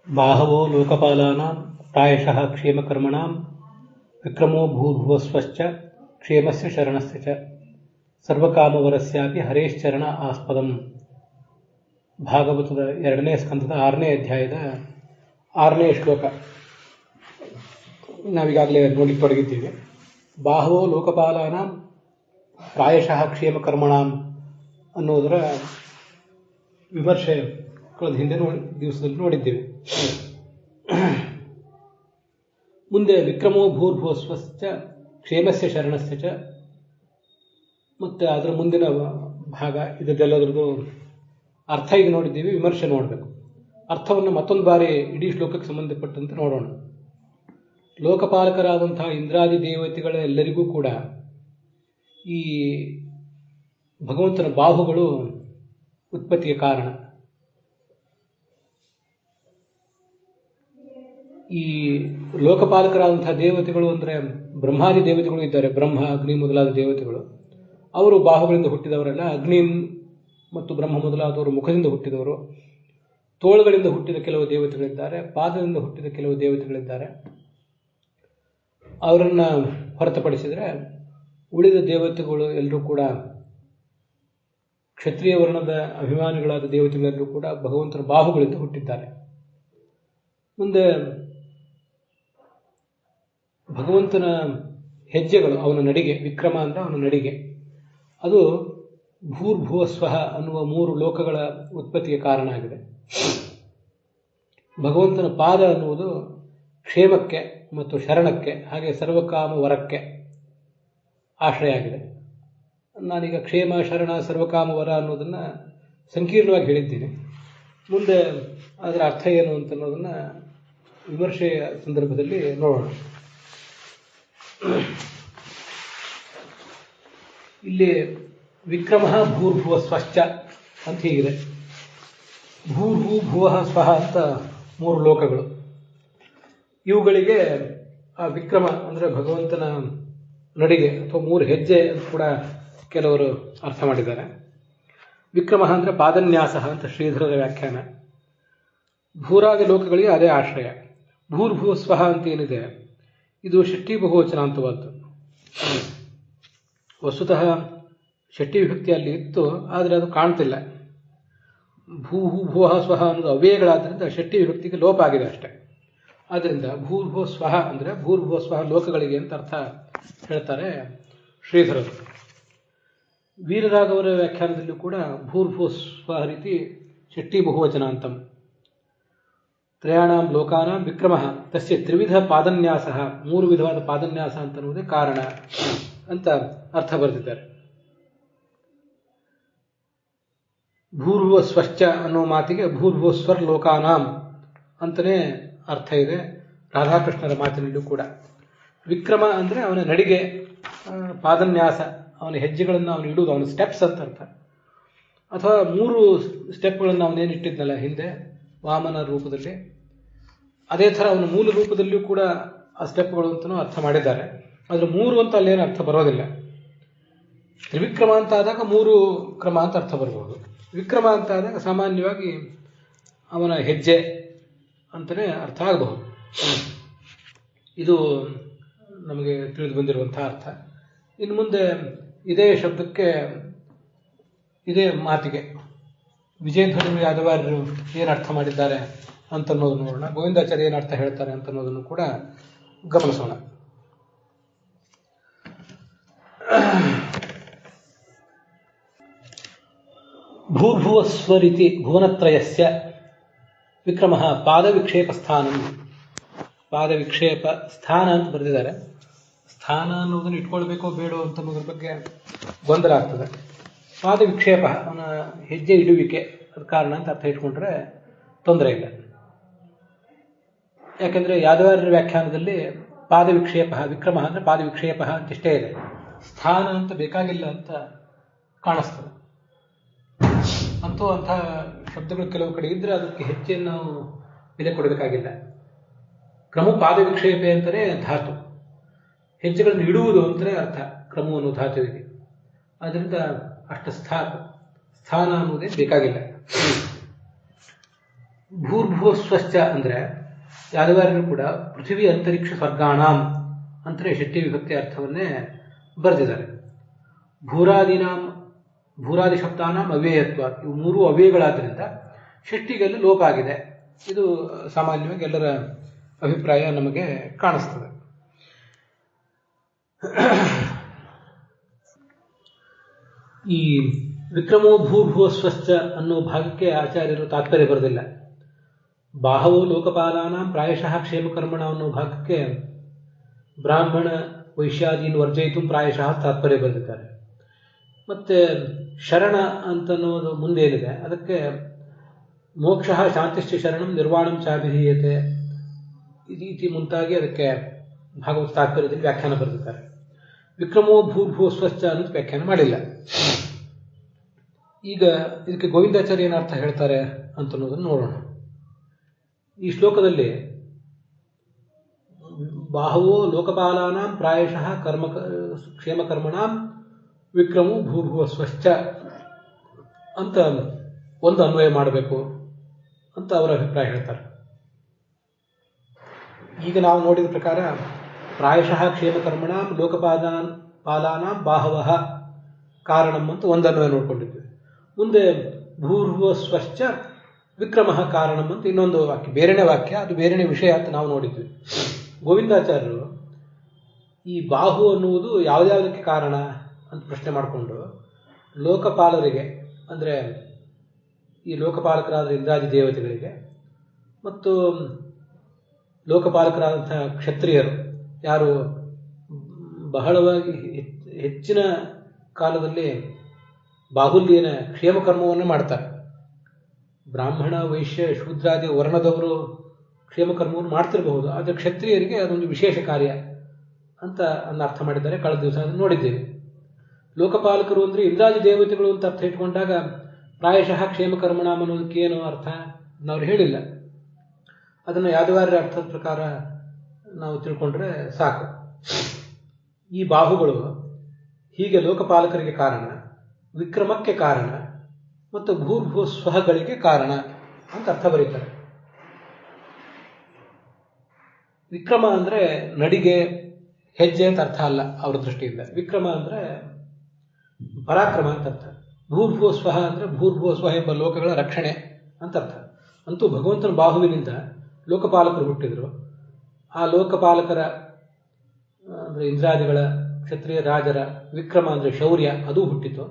बाहवो लोकपालानां प्रायशः क्षेमकर्मणां विक्रमो भूर्भुवस्वश्च क्षेमस्य शरणस्य च ಸರ್ವಕಾಮವರಸ್ಯಾಪಿ ಹರೇಶ್ಚರಣ ಆಸ್ಪದಂ. ಭಾಗವತದ 2ನೇ ಸ್ಕಂದದ 6ನೇ ಅಧ್ಯಾಯದ 6ನೇ ಶ್ಲೋಕ ನಾವೀಗಾಗಲೇ ನೋಡಲಿಕ್ಕೆ ತೊಡಗಿದ್ದೀವಿ. ಬಾಹವೋ ಲೋಕಪಾಲಾನಾಂ ಪ್ರಾಯಶಃ ಕ್ಷೇಮಕರ್ಮಣಾಂ ಅನ್ನೋದರ ವಿಮರ್ಶೆ ಕಳೆದ ಹಿಂದೆ ದಿವಸದಲ್ಲಿ ನೋಡಿದ್ದೇವೆ. ಮುಂದೆ ವಿಕ್ರಮೋ ಭೂರ್ಭುವಸ್ವಶ್ಚ ಕ್ಷೇಮಸ್ಯ ಶರಣಸ್ಯ ಚ ಮತ್ತು ಅದರ ಮುಂದಿನ ಭಾಗ ಇದೆಲ್ಲದರದ್ದು ಅರ್ಥ ಈಗ ನೋಡಿದ್ದೀವಿ, ವಿಮರ್ಶೆ ನೋಡಬೇಕು. ಅರ್ಥವನ್ನು ಮತ್ತೊಂದು ಬಾರಿ ಇಡೀ ಶ್ಲೋಕಕ್ಕೆ ಸಂಬಂಧಪಟ್ಟಂತೆ ನೋಡೋಣ. ಲೋಕಪಾಲಕರಾದಂತಹ ಇಂದ್ರಾದಿ ದೇವತೆಗಳ ಎಲ್ಲರಿಗೂ ಕೂಡ ಈ ಭಗವಂತನ ಬಾಹುಗಳು ಉತ್ಪತ್ತಿಗೆ ಕಾರಣ. ಈ ಲೋಕಪಾಲಕರಾದಂತಹ ದೇವತೆಗಳು ಅಂದರೆ ಬ್ರಹ್ಮಾದಿ ದೇವತೆಗಳು ಇದ್ದಾರೆ, ಬ್ರಹ್ಮ ಅಗ್ನಿ ಮೊದಲಾದ ದೇವತೆಗಳು. ಅವರು ಬಾಹುಗಳಿಂದ ಹುಟ್ಟಿದವರಲ್ಲ. ಅಗ್ನಿ ಮತ್ತು ಬ್ರಹ್ಮ ಮೊದಲಾದವರು ಮುಖದಿಂದ ಹುಟ್ಟಿದವರು. ತೋಳುಗಳಿಂದ ಹುಟ್ಟಿದ ಕೆಲವು ದೇವತೆಗಳಿದ್ದಾರೆ, ಪಾದದಿಂದ ಹುಟ್ಟಿದ ಕೆಲವು ದೇವತೆಗಳಿದ್ದಾರೆ. ಅವರನ್ನು ಹೊರತುಪಡಿಸಿದರೆ ಉಳಿದ ದೇವತೆಗಳು ಎಲ್ಲರೂ ಕೂಡ ಕ್ಷತ್ರಿಯ ವರ್ಣದ ಅಭಿಮಾನಿಗಳಾದ ದೇವತೆಗಳೆಲ್ಲರೂ ಕೂಡ ಭಗವಂತನ ಬಾಹುಗಳಿಂದ ಹುಟ್ಟಿದ್ದಾರೆ. ಮುಂದೆ ಭಗವಂತನ ಹೆಜ್ಜೆಗಳು, ಅವನ ನಡಿಗೆ, ವಿಕ್ರಮ ಅಂದರೆ ಅವನ ನಡಿಗೆ, ಅದು ಭೂರ್ಭುವಸ್ವಃ ಅನ್ನುವ 3 ಲೋಕಗಳ ಉತ್ಪತ್ತಿಗೆ ಕಾರಣ ಆಗಿದೆ. ಭಗವಂತನ ಪಾದ ಅನ್ನುವುದು ಕ್ಷೇಮಕ್ಕೆ ಮತ್ತು ಶರಣಕ್ಕೆ, ಹಾಗೆ ಸರ್ವಕಾಮ ವರಕ್ಕೆ ಆಶ್ರಯ ಆಗಿದೆ. ನಾನೀಗ ಕ್ಷೇಮ, ಶರಣ, ಸರ್ವಕಾಮ ವರ ಅನ್ನೋದನ್ನು ಸಂಕೀರ್ಣವಾಗಿ ಹೇಳಿದ್ದೀನಿ. ಮುಂದೆ ಅದರ ಅರ್ಥ ಏನು ಅಂತ ಅನ್ನೋದನ್ನು ವಿಮರ್ಶೆಯ ಸಂದರ್ಭದಲ್ಲಿ ನೋಡೋಣ. ಇಲ್ಲಿ ವಿಕ್ರಮ ಭೂರ್ಭುವ ಸ್ವಶ್ಚ ಅಂತ ಹೀಗಿದೆ. ಭೂರ್ಭೂ ಭುವ ಸ್ವಹ ಅಂತ 3 ಲೋಕಗಳು. ಇವುಗಳಿಗೆ ಆ ವಿಕ್ರಮ ಅಂದರೆ ಭಗವಂತನ ನಡಿಗೆ ಅಥವಾ 3 ಹೆಜ್ಜೆ ಅಂತ ಕೂಡ ಕೆಲವರು ಅರ್ಥ ಮಾಡಿದ್ದಾರೆ. ವಿಕ್ರಮ ಅಂದರೆ ಪಾದನ್ಯಾಸ ಅಂತ ಶ್ರೀಧರರ ವ್ಯಾಖ್ಯಾನ. ಭೂರಾದಿ ಲೋಕಗಳಿಗೆ ಅದೇ ಆಶ್ರಯ. ಭೂರ್ಭುವ ಸ್ವಹ ಅಂತ ಏನಿದೆ ಇದು ಷಷ್ಠಿ ಬಹುವಚನ ಅಂತವಾದ್ದು. ವಸ್ತುತಃ ಷಷ್ಠಿ ವಿಭಕ್ತಿ ಅಲ್ಲಿ ಇತ್ತು, ಆದರೆ ಅದು ಕಾಣ್ತಿಲ್ಲ. ಭೂಹು ಭುವಃ ಸ್ವಹ ಅನ್ನೋದು ಅವ್ಯಯಗಳಾದ್ದರಿಂದ ಷಷ್ಠಿ ವಿಭಕ್ತಿಗೆ ಲೋಪ ಆಗಿದೆ ಅಷ್ಟೆ. ಆದ್ದರಿಂದ ಭೂರ್ಭುವ ಸ್ವಹ ಅಂದರೆ ಭೂರ್ಭುವ ಸ್ವಹ ಲೋಕಗಳಿಗೆ ಅಂತ ಅರ್ಥ ಹೇಳ್ತಾರೆ ಶ್ರೀಧರರು. ವೀರರಾಘವರ ವ್ಯಾಖ್ಯಾನದಲ್ಲೂ ಕೂಡ ಭೂರ್ಭುವ ಸ್ವಹ ರೀತಿ ಷಷ್ಠಿ ಬಹುವಚನ ಅಂತಂ. ತ್ರಯಾಣಾಂ ಲೋಕಾನಾಂ ವಿಕ್ರಮ ತಸ್ಯ ತ್ರಿವಿಧ ಪಾದನ್ಯಾಸ, 3 ವಿಧವಾದ ಪಾದನ್ಯಾಸ ಅಂತನ್ನುವುದೇ ಕಾರಣ ಅಂತ ಅರ್ಥ ಬರೆದಿದ್ದಾರೆ. ಭೂರ್ಭುವ ಸ್ವಶ್ಚ ಅನ್ನೋ ಮಾತಿಗೆ ಭೂರ್ಭುವ ಸ್ವರ್ ಲೋಕಾನಾಂ ಅಂತಲೇ ಅರ್ಥ ಇದೆ ರಾಧಾಕೃಷ್ಣರ ಮಾತಿನಲ್ಲೂ ಕೂಡ. ವಿಕ್ರಮ ಅಂದರೆ ಅವನ ನಡಿಗೆ, ಪಾದನ್ಯಾಸ, ಅವನ ಹೆಜ್ಜೆಗಳನ್ನು ಅವನು ಇಡುವುದು, ಅವನ ಸ್ಟೆಪ್ಸ್ ಅಂತ ಅರ್ಥ. ಅಥವಾ 3 ಸ್ಟೆಪ್ಗಳನ್ನು ಅವನೇನಿಟ್ಟಿದ್ನಲ್ಲ ಹಿಂದೆ ವಾಮನ ರೂಪದಲ್ಲಿ, ಅದೇ ಥರ ಅವನ ಮೂಲ ರೂಪದಲ್ಲಿಯೂ ಕೂಡ ಆ ಸ್ಟೆಪ್ಗಳು ಅಂತಲೂ ಅರ್ಥ ಮಾಡಿದ್ದಾರೆ. ಆದರೆ 3 ಅಂತ ಅಲ್ಲೇನು ಅರ್ಥ ಬರೋದಿಲ್ಲ. ತ್ರಿವಿಕ್ರಮ ಅಂತ ಆದಾಗ 3 ಕ್ರಮ ಅಂತ ಅರ್ಥ ಬರ್ಬೋದು. ವಿಕ್ರಮ ಅಂತ ಆದಾಗ ಸಾಮಾನ್ಯವಾಗಿ ಅವನ ಹೆಜ್ಜೆ ಅಂತಲೇ ಅರ್ಥ ಆಗಬಹುದು. ಇದು ನಮಗೆ ತಿಳಿದು ಬಂದಿರುವಂಥ ಅರ್ಥ. ಇನ್ನು ಮುಂದೆ ಇದೇ ಶಬ್ದಕ್ಕೆ, ಇದೇ ಮಾತಿಗೆ ವಿಜಯಧ್ವನಿ ಯಾದವಾರ್ಯರು ಏನು ಅರ್ಥ ಮಾಡಿದ್ದಾರೆ ಅಂತನ್ನೋದು ನೋಡೋಣ. ಗೋವಿಂದಾಚಾರ್ಯ ಏನು ಅರ್ಥ ಹೇಳ್ತಾರೆ ಅಂತನ್ನೋದನ್ನು ಕೂಡ ಗಮನಿಸೋಣ. ಭೂರ್ಭುವಸ್ವರಿತಿ ಭುವನತ್ರಯಸ್ಯ ವಿಕ್ರಮ ಪಾದವಿಕ್ಷೇಪ ಸ್ಥಾನ. ಪಾದವಿಕ್ಷೇಪ ಸ್ಥಾನ ಅಂತ ಬರೆದಿದ್ದಾರೆ. ಸ್ಥಾನ ಅನ್ನೋದನ್ನು ಇಟ್ಕೊಳ್ಬೇಕೋ ಬೇಡೋ ಅಂತನ್ನೋದ್ರ ಬಗ್ಗೆ ಗೊಂದಲ ಆಗ್ತದೆ. ಪಾದವಿಕ್ಷೇಪ ಅವನ ಹೆಜ್ಜೆ ಇಡುವಿಕೆ, ಅದ ಕಾರಣ ಅಂತ ಅರ್ಥ ಇಟ್ಕೊಂಡ್ರೆ ತೊಂದರೆ ಇಲ್ಲ. ಯಾಕೆಂದರೆ ಯಾದವಾರ್ಯರ ವ್ಯಾಖ್ಯಾನದಲ್ಲಿ ಪಾದವಿಕ್ಷೇಪ, ವಿಕ್ರಮ ಅಂದರೆ ಪಾದವಿಕ್ಷೇಪ ಅಂತಿಷ್ಟೇ ಇದೆ, ಸ್ಥಾನ ಅಂತ ಬೇಕಾಗಿಲ್ಲ ಅಂತ ಕಾಣಿಸ್ತದೆ. ಅಂತೂ ಅಂಥ ಶಬ್ದಗಳು ಕೆಲವು ಕಡೆ ಇದ್ದರೆ ಅದಕ್ಕೆ ಹೆಚ್ಚೇನು ನಾವು ಬೆಲೆ ಕೊಡಬೇಕಾಗಿಲ್ಲ. ಕ್ರಮ ಪಾದವಿಕ್ಷೇಪೆ ಅಂತಲೇ ಧಾತು, ಹೆಜ್ಜೆಗಳನ್ನು ಇಡುವುದು ಅಂತಲೇ ಅರ್ಥ ಕ್ರಮ ಅನ್ನೋ ಧಾತುವಿಗೆ. ಆದ್ದರಿಂದ ಅಷ್ಟು ಸ್ಥಾನ ಅನ್ನೋದೇ ಬೇಕಾಗಿಲ್ಲ. ಭೂರ್ಭುವಸ್ವಶ್ಚ ಅಂದರೆ ಯಾದವಾರರು ಕೂಡ ಪೃಥ್ವಿ ಅಂತರಿಕ್ಷ ಸ್ವರ್ಗಾಣಾಂ ಅಂತಲೇ ಷಷ್ಠಿ ವಿಭಕ್ತಿ ಅರ್ಥವನ್ನೇ ಬರೆದಿದ್ದಾರೆ. ಭೂರಾದಿ ಶಬ್ದಾನಾಂ ಅವ್ಯಯತ್ವ, ಇವು ಮೂರು ಅವ್ಯಯಗಳಾದ್ದರಿಂದ ಷಷ್ಠಿಗೆಲ್ಲ ಲೋಪ ಆಗಿದೆ. ಇದು ಸಾಮಾನ್ಯವಾಗಿ ಎಲ್ಲರ ಅಭಿಪ್ರಾಯ ನಮಗೆ ಕಾಣಿಸ್ತದೆ. ಈ ವಿಕ್ರಮೋ ಭೂರ್ಭುವಸ್ವಶ್ಚ ಅನ್ನೋ ಭಾಗಕ್ಕೆ ಆಚಾರ್ಯರು ತಾತ್ಪರ್ಯ ಬರೆದಿಲ್ಲ. ಬಾಹವೋ ಲೋಕಪಾಲಾನಾಂ ಪ್ರಾಯಶಃ ಕ್ಷೇಮಕರ್ಮಣ ಅನ್ನೋ ಭಾಗಕ್ಕೆ ಬ್ರಾಹ್ಮಣ ವೈಶ್ಯಾದೀನ್ ವರ್ಜಯಿತು ಪ್ರಾಯಶಃ ತಾತ್ಪರ್ಯ ಬರೆದಿದ್ದಾರೆ. ಮತ್ತೆ ಶರಣ ಅಂತನ್ನೋದು ಮುಂದೇನಿದೆ ಅದಕ್ಕೆ ಮೋಕ್ಷ ಶಾಂತಿಶ್ಚ ಶರಣಂ ನಿರ್ವಾಣಂ ಚಾಭಿಧೀಯತೆ ಈ ರೀತಿ ಮುಂತಾಗಿ ಅದಕ್ಕೆ ಭಾಗವತ ತಾತ್ಪರ್ಯದಲ್ಲಿ ವ್ಯಾಖ್ಯಾನ ಬರೆದಿದ್ದಾರೆ. ವಿಕ್ರಮೋ ಭೂರ್ಭುವಸ್ವಶ್ಚ ಅನ್ನೋದು ವ್ಯಾಖ್ಯಾನ ಮಾಡಿಲ್ಲ. ಈಗ ಇದಕ್ಕೆ ಗೋವಿಂದಾಚಾರ್ಯ ಏನರ್ಥ ಹೇಳ್ತಾರೆ ಅಂತನ್ನೋದನ್ನು ನೋಡೋಣ. ಈ ಶ್ಲೋಕದಲ್ಲಿ ಬಾಹವೋ ಲೋಕಪಾಲಾನಾಂ ಪ್ರಾಯಶಃ ಕ್ಷೇಮಕರ್ಮಣಾಂ ವಿಕ್ರಮೋ ಭೂರ್ಭುವಸ್ವಶ್ಚ ಅಂತ ಒಂದು ಅನ್ವಯ ಮಾಡಬೇಕು ಅಂತ ಅವರ ಅಭಿಪ್ರಾಯ ಹೇಳ್ತಾರೆ. ಈಗ ನಾವು ನೋಡಿದ ಪ್ರಕಾರ ಪ್ರಾಯಶಃ ಕ್ಷೇಮಕರ್ಮಣಾಂ ಲೋಕಪಾಲಾನಾಂ ಬಾಹವಃ ಕಾರಣಂ ಅಂತ ಒಂದು ಅನ್ವಯ ನೋಡ್ಕೊಂಡಿದ್ವಿ. ಮುಂದೆ ಭೂರ್ಭುವಸ್ವಶ್ಚ ವಿಕ್ರಮಃ ಕಾರಣಂ ಅಂತ ಇನ್ನೊಂದು ವಾಕ್ಯ, ಬೇರೆನೇ ವಾಕ್ಯ, ಅದು ಬೇರೆನೇ ವಿಷಯ ಅಂತ ನಾವು ನೋಡಿದ್ವಿ. ಗೋವಿಂದಾಚಾರ್ಯರು ಈ ಬಾಹು ಅನ್ನುವುದು ಯಾವುದ್ಯಾವುದಕ್ಕೆ ಕಾರಣ ಅಂತ ಪ್ರಶ್ನೆ ಮಾಡಿಕೊಂಡು ಲೋಕಪಾಲರಿಗೆ, ಅಂದರೆ ಈ ಲೋಕಪಾಲಕರಾದ ಇಂದ್ರಾದಿ ದೇವತೆಗಳಿಗೆ ಮತ್ತು ಲೋಕಪಾಲಕರಾದಂತಹ ಕ್ಷತ್ರಿಯರು ಯಾರು ಬಹಳವಾಗಿ ಹೆಚ್ಚಿನ ಕಾಲದಲ್ಲಿ ಬಾಹುಲ್ಯನ ಕ್ಷೇಮಕರ್ಮವನ್ನು ಮಾಡ್ತಾರೆ. ಬ್ರಾಹ್ಮಣ ವೈಶ್ಯ ಶೂದ್ರಾದಿ ವರ್ಣದವರು ಕ್ಷೇಮಕರ್ಮವನ್ನು ಮಾಡ್ತಿರಬಹುದು, ಆದರೆ ಕ್ಷತ್ರಿಯರಿಗೆ ಅದೊಂದು ವಿಶೇಷ ಕಾರ್ಯ ಅಂತ ಅರ್ಥ ಮಾಡಿದ್ದಾರೆ. ಕಳೆದ ದಿವಸ ಅದನ್ನು ನೋಡಿದ್ದೇವೆ. ಲೋಕಪಾಲಕರು ಅಂದರೆ ಇಂದ್ರಾದಿ ದೇವತೆಗಳು ಅಂತ ಅರ್ಥ ಇಟ್ಕೊಂಡಾಗ ಪ್ರಾಯಶಃ ಕ್ಷೇಮಕರ್ಮಣ ಅನ್ನೋದಕ್ಕೆ ಏನು ಅರ್ಥ ನಾವು ಹೇಳಿಲ್ಲ. ಅದನ್ನು ಯಾದವಾರ್ಯರ ಅರ್ಥದ ಪ್ರಕಾರ ನಾವು ತಿಳ್ಕೊಂಡ್ರೆ ಸಾಕು. ಈ ಬಾಹುಗಳು ಹೀಗೆ ಲೋಕಪಾಲಕರಿಗೆ ಕಾರಣ, ವಿಕ್ರಮಕ್ಕೆ ಕಾರಣ ಮತ್ತು ಭೂರ್ಭುವಸ್ವಗಳಿಗೆ ಕಾರಣ ಅಂತ ಅರ್ಥ ಬರೀತಾರೆ. ವಿಕ್ರಮ ಅಂದರೆ ನಡಿಗೆ ಹೆಜ್ಜೆ ಅಂತ ಅರ್ಥ ಅಲ್ಲ ಅವರ ದೃಷ್ಟಿಯಿಂದ. ವಿಕ್ರಮ ಅಂದರೆ ಪರಾಕ್ರಮ ಅಂತ ಅರ್ಥ. ಭೂರ್ಭುವಸ್ವ ಅಂದರೆ ಭೂರ್ಭುವಸ್ವ ಎಂಬ ಲೋಕಗಳ ರಕ್ಷಣೆ ಅಂತ ಅರ್ಥ. ಅಂತೂ ಭಗವಂತನ ಬಾಹುವಿನಿಂದ ಲೋಕಪಾಲಕರು ಹುಟ್ಟಿದರು. ಆ ಲೋಕಪಾಲಕರ ಅಂದರೆ ಇಂದ್ರಾದಿಗಳ ಕ್ಷತ್ರಿಯ ರಾಜರ ವಿಕ್ರಮ ಅಂದರೆ ಶೌರ್ಯ ಅದು ಹುಟ್ಟಿತು.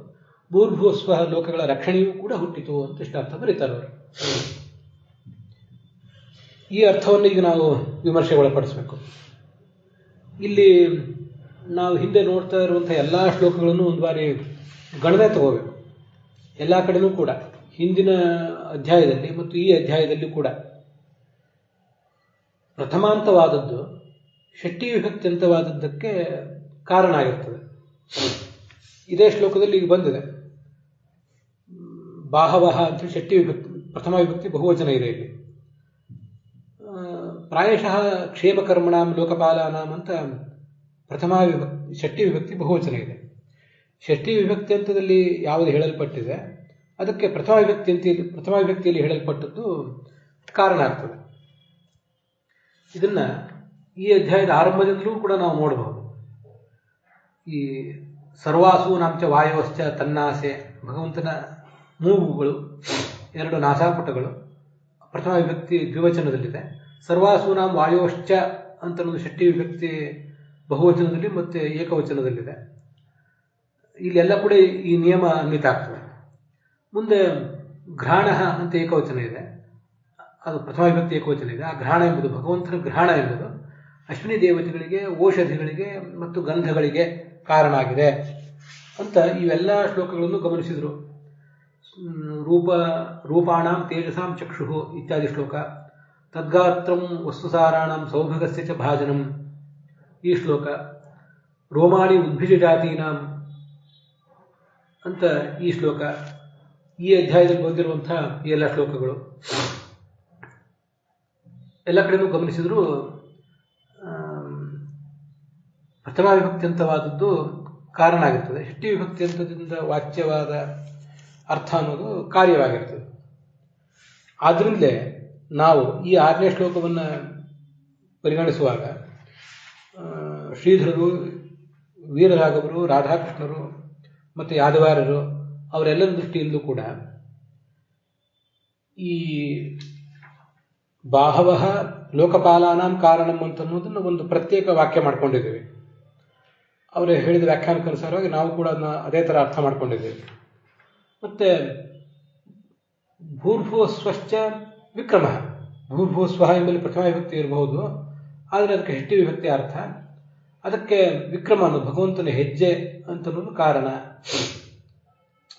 ಭೂರ್ಭುವಸ್ವ ಲೋಕಗಳ ರಕ್ಷಣೆಯೂ ಕೂಡ ಹುಟ್ಟಿತು ಅಂತ ಇಷ್ಟ ಅರ್ಥ ಬರೀತಾರೆ ಅವರು. ಈ ಅರ್ಥವನ್ನು ಈಗ ನಾವು ವಿಮರ್ಶೆಗೆ ಒಳಪಡಿಸಬೇಕು. ಇಲ್ಲಿ ನಾವು ಹಿಂದೆ ನೋಡ್ತಾ ಇರುವಂಥ ಎಲ್ಲ ಶ್ಲೋಕಗಳನ್ನು ಒಂದು ಬಾರಿ ಗಣನೆ ತಗೋಬೇಕು. ಎಲ್ಲ ಕಡೆನೂ ಕೂಡ ಹಿಂದಿನ ಅಧ್ಯಾಯದಲ್ಲಿ ಮತ್ತು ಈ ಅಧ್ಯಾಯದಲ್ಲಿ ಕೂಡ ಪ್ರಥಮಾಂತವಾದದ್ದು ಷಷ್ಠಿ ವಿಭಕ್ತ್ಯಂತವಾದದ್ದಕ್ಕೆ ಕಾರಣ ಆಗಿರ್ತದೆ. ಇದೇ ಶ್ಲೋಕದಲ್ಲಿ ಈಗ ಬಂದಿದೆ. ಬಾಹವಃ ಅಂತ ಷಷ್ಠಿ ವಿಭಕ್ತಿ, ಪ್ರಥಮ ವಿಭಕ್ತಿ ಬಹುವಚನ ಇದೆ ಇಲ್ಲಿ. ಪ್ರಾಯಶಃ ಕ್ಷೇಮಕರ್ಮಣಾಂ ಲೋಕಪಾಲಾನಾಂ ಅಂತ ಪ್ರಥಮ ವಿಭಕ್ತಿ ಷಷ್ಠಿ ವಿಭಕ್ತಿ ಬಹುವಚನ ಇದೆ. ಷಷ್ಠಿ ವಿಭಕ್ತಿ ಹಂತದಲ್ಲಿ ಯಾವುದು ಹೇಳಲ್ಪಟ್ಟಿದೆ ಅದಕ್ಕೆ ಪ್ರಥಮ ವಿಭಕ್ತಿಯಲ್ಲಿ ಹೇಳಲ್ಪಟ್ಟದ್ದು ಕಾರಣ ಆಗ್ತದೆ. ಇದನ್ನ ಈ ಅಧ್ಯಾಯದ ಆರಂಭದಿಂದಲೂ ಕೂಡ ನಾವು ನೋಡಬಹುದು. ಈ ಸರ್ವಾಸೂನಾಂಚ ವಾಯವಶ್ಚ ತನ್ನಾಸೆ, ಭಗವಂತನ ಮೂಗುಗಳು, ಎರಡು ನಾಸಾಪುಟಗಳು ಪ್ರಥಮ ವಿಭಕ್ತಿ ದ್ವಿವಚನದಲ್ಲಿದೆ. ಸರ್ವಾಸೂನಾಂ ವಾಯೋಶ್ಚ ಅಂತ ಷಷ್ಠಿ ವಿಭಕ್ತಿ ಬಹುವಚನದಲ್ಲಿ ಮತ್ತು ಏಕವಚನದಲ್ಲಿದೆ. ಇಲ್ಲೆಲ್ಲ ಕೂಡ ಈ ನಿಯಮ ಅನ್ವಿತ ಆಗ್ತದೆ. ಮುಂದೆ ಘ್ರಾಣ ಅಂತ ಏಕವಚನ ಇದೆ, ಅದು ಪ್ರಥಮ ವಿಭಕ್ತಿ ಏಕವಚನ ಇದೆ. ಆ ಘ್ರಾಣ ಎಂಬುದು ಭಗವಂತನ ಘ್ರಾಣ ಎಂಬುದು ಅಶ್ವಿನಿ ದೇವತೆಗಳಿಗೆ, ಓಷಧಿಗಳಿಗೆ ಮತ್ತು ಗಂಧಗಳಿಗೆ ಕಾರಣ ಆಗಿದೆ ಅಂತ ಇವೆಲ್ಲ ಶ್ಲೋಕಗಳನ್ನು ಗಮನಿಸಿದರು. ರೂಪಾಣಾಂ ತೇಜಸಾಂ ಚಕ್ಷು ಇತ್ಯಾದಿ ಶ್ಲೋಕ, ತದ್ಗಾತ್ರಂ ವಸ್ತುಸಾರಾಣಂ ಸೌಭಗಸ್ಯ ಚ ಭಾಜನಂ ಈ ಶ್ಲೋಕ, ರೋಮಾಣಿ ಉದ್ಭಿಜ ಜಾತೀನಾಂ ಅಂತ ಈ ಶ್ಲೋಕ, ಈ ಅಧ್ಯಾಯದಲ್ಲಿ ಬಂದಿರುವಂಥ ಈ ಎಲ್ಲ ಶ್ಲೋಕಗಳು ಎಲ್ಲ ಕಡೆನೂ ಗಮನಿಸಿದರೂ ಪ್ರಥಮ ವಿಭಕ್ತ್ಯಂತವಾದದ್ದು ಕಾರಣ ಆಗಿರ್ತದೆ. ಷಷ್ಠಿ ವಿಭಕ್ತ್ಯಂತದಿಂದ ವಾಚ್ಯವಾದ ಅರ್ಥ ಅನ್ನೋದು ಕಾರ್ಯವಾಗಿರ್ತದೆ. ಆದ್ರಿಂದಲೇ ನಾವು ಈ 6ನೇ ಶ್ಲೋಕವನ್ನು ಪರಿಗಣಿಸುವಾಗ ಶ್ರೀಧರರು, ವೀರರಾಘವರು, ರಾಧಾಕೃಷ್ಣರು ಮತ್ತು ಯಾದವಾರರು ಅವರೆಲ್ಲರ ದೃಷ್ಟಿಯಿಂದಲೂ ಕೂಡ ಈ ಬಾಹವಃ ಲೋಕಪಾಲಾನಾಂ ಕಾರಣಂ ಅಂತನ್ನೋದನ್ನು ಒಂದು ಪ್ರತ್ಯೇಕ ವಾಕ್ಯ ಮಾಡ್ಕೊಂಡಿದ್ದೇವೆ. ಅವರು ಹೇಳಿದ ವ್ಯಾಖ್ಯಾನಕ್ಕನುಸಾರವಾಗಿ ನಾವು ಕೂಡ ಅದನ್ನ ಅದೇ ಥರ ಅರ್ಥ ಮಾಡ್ಕೊಂಡಿದ್ದೇವೆ. ಮತ್ತೆ ಭೂರ್ಭುವಸ್ವಶ್ಚ ವಿಕ್ರಮ, ಭೂರ್ಭುವಸ್ವಃ ಎಂಬಲ್ಲಿ ಪ್ರಥಮ ವಿಭಕ್ತಿ ಇರಬಹುದು, ಆದರೆ ಅದಕ್ಕೆ ಷಷ್ಠಿ ವಿಭಕ್ತಿ ಅರ್ಥ. ಅದಕ್ಕೆ ವಿಕ್ರಮ ಅನ್ನೋದು ಭಗವಂತನ ಹೆಜ್ಜೆ ಅಂತನ್ನೋದು ಕಾರಣ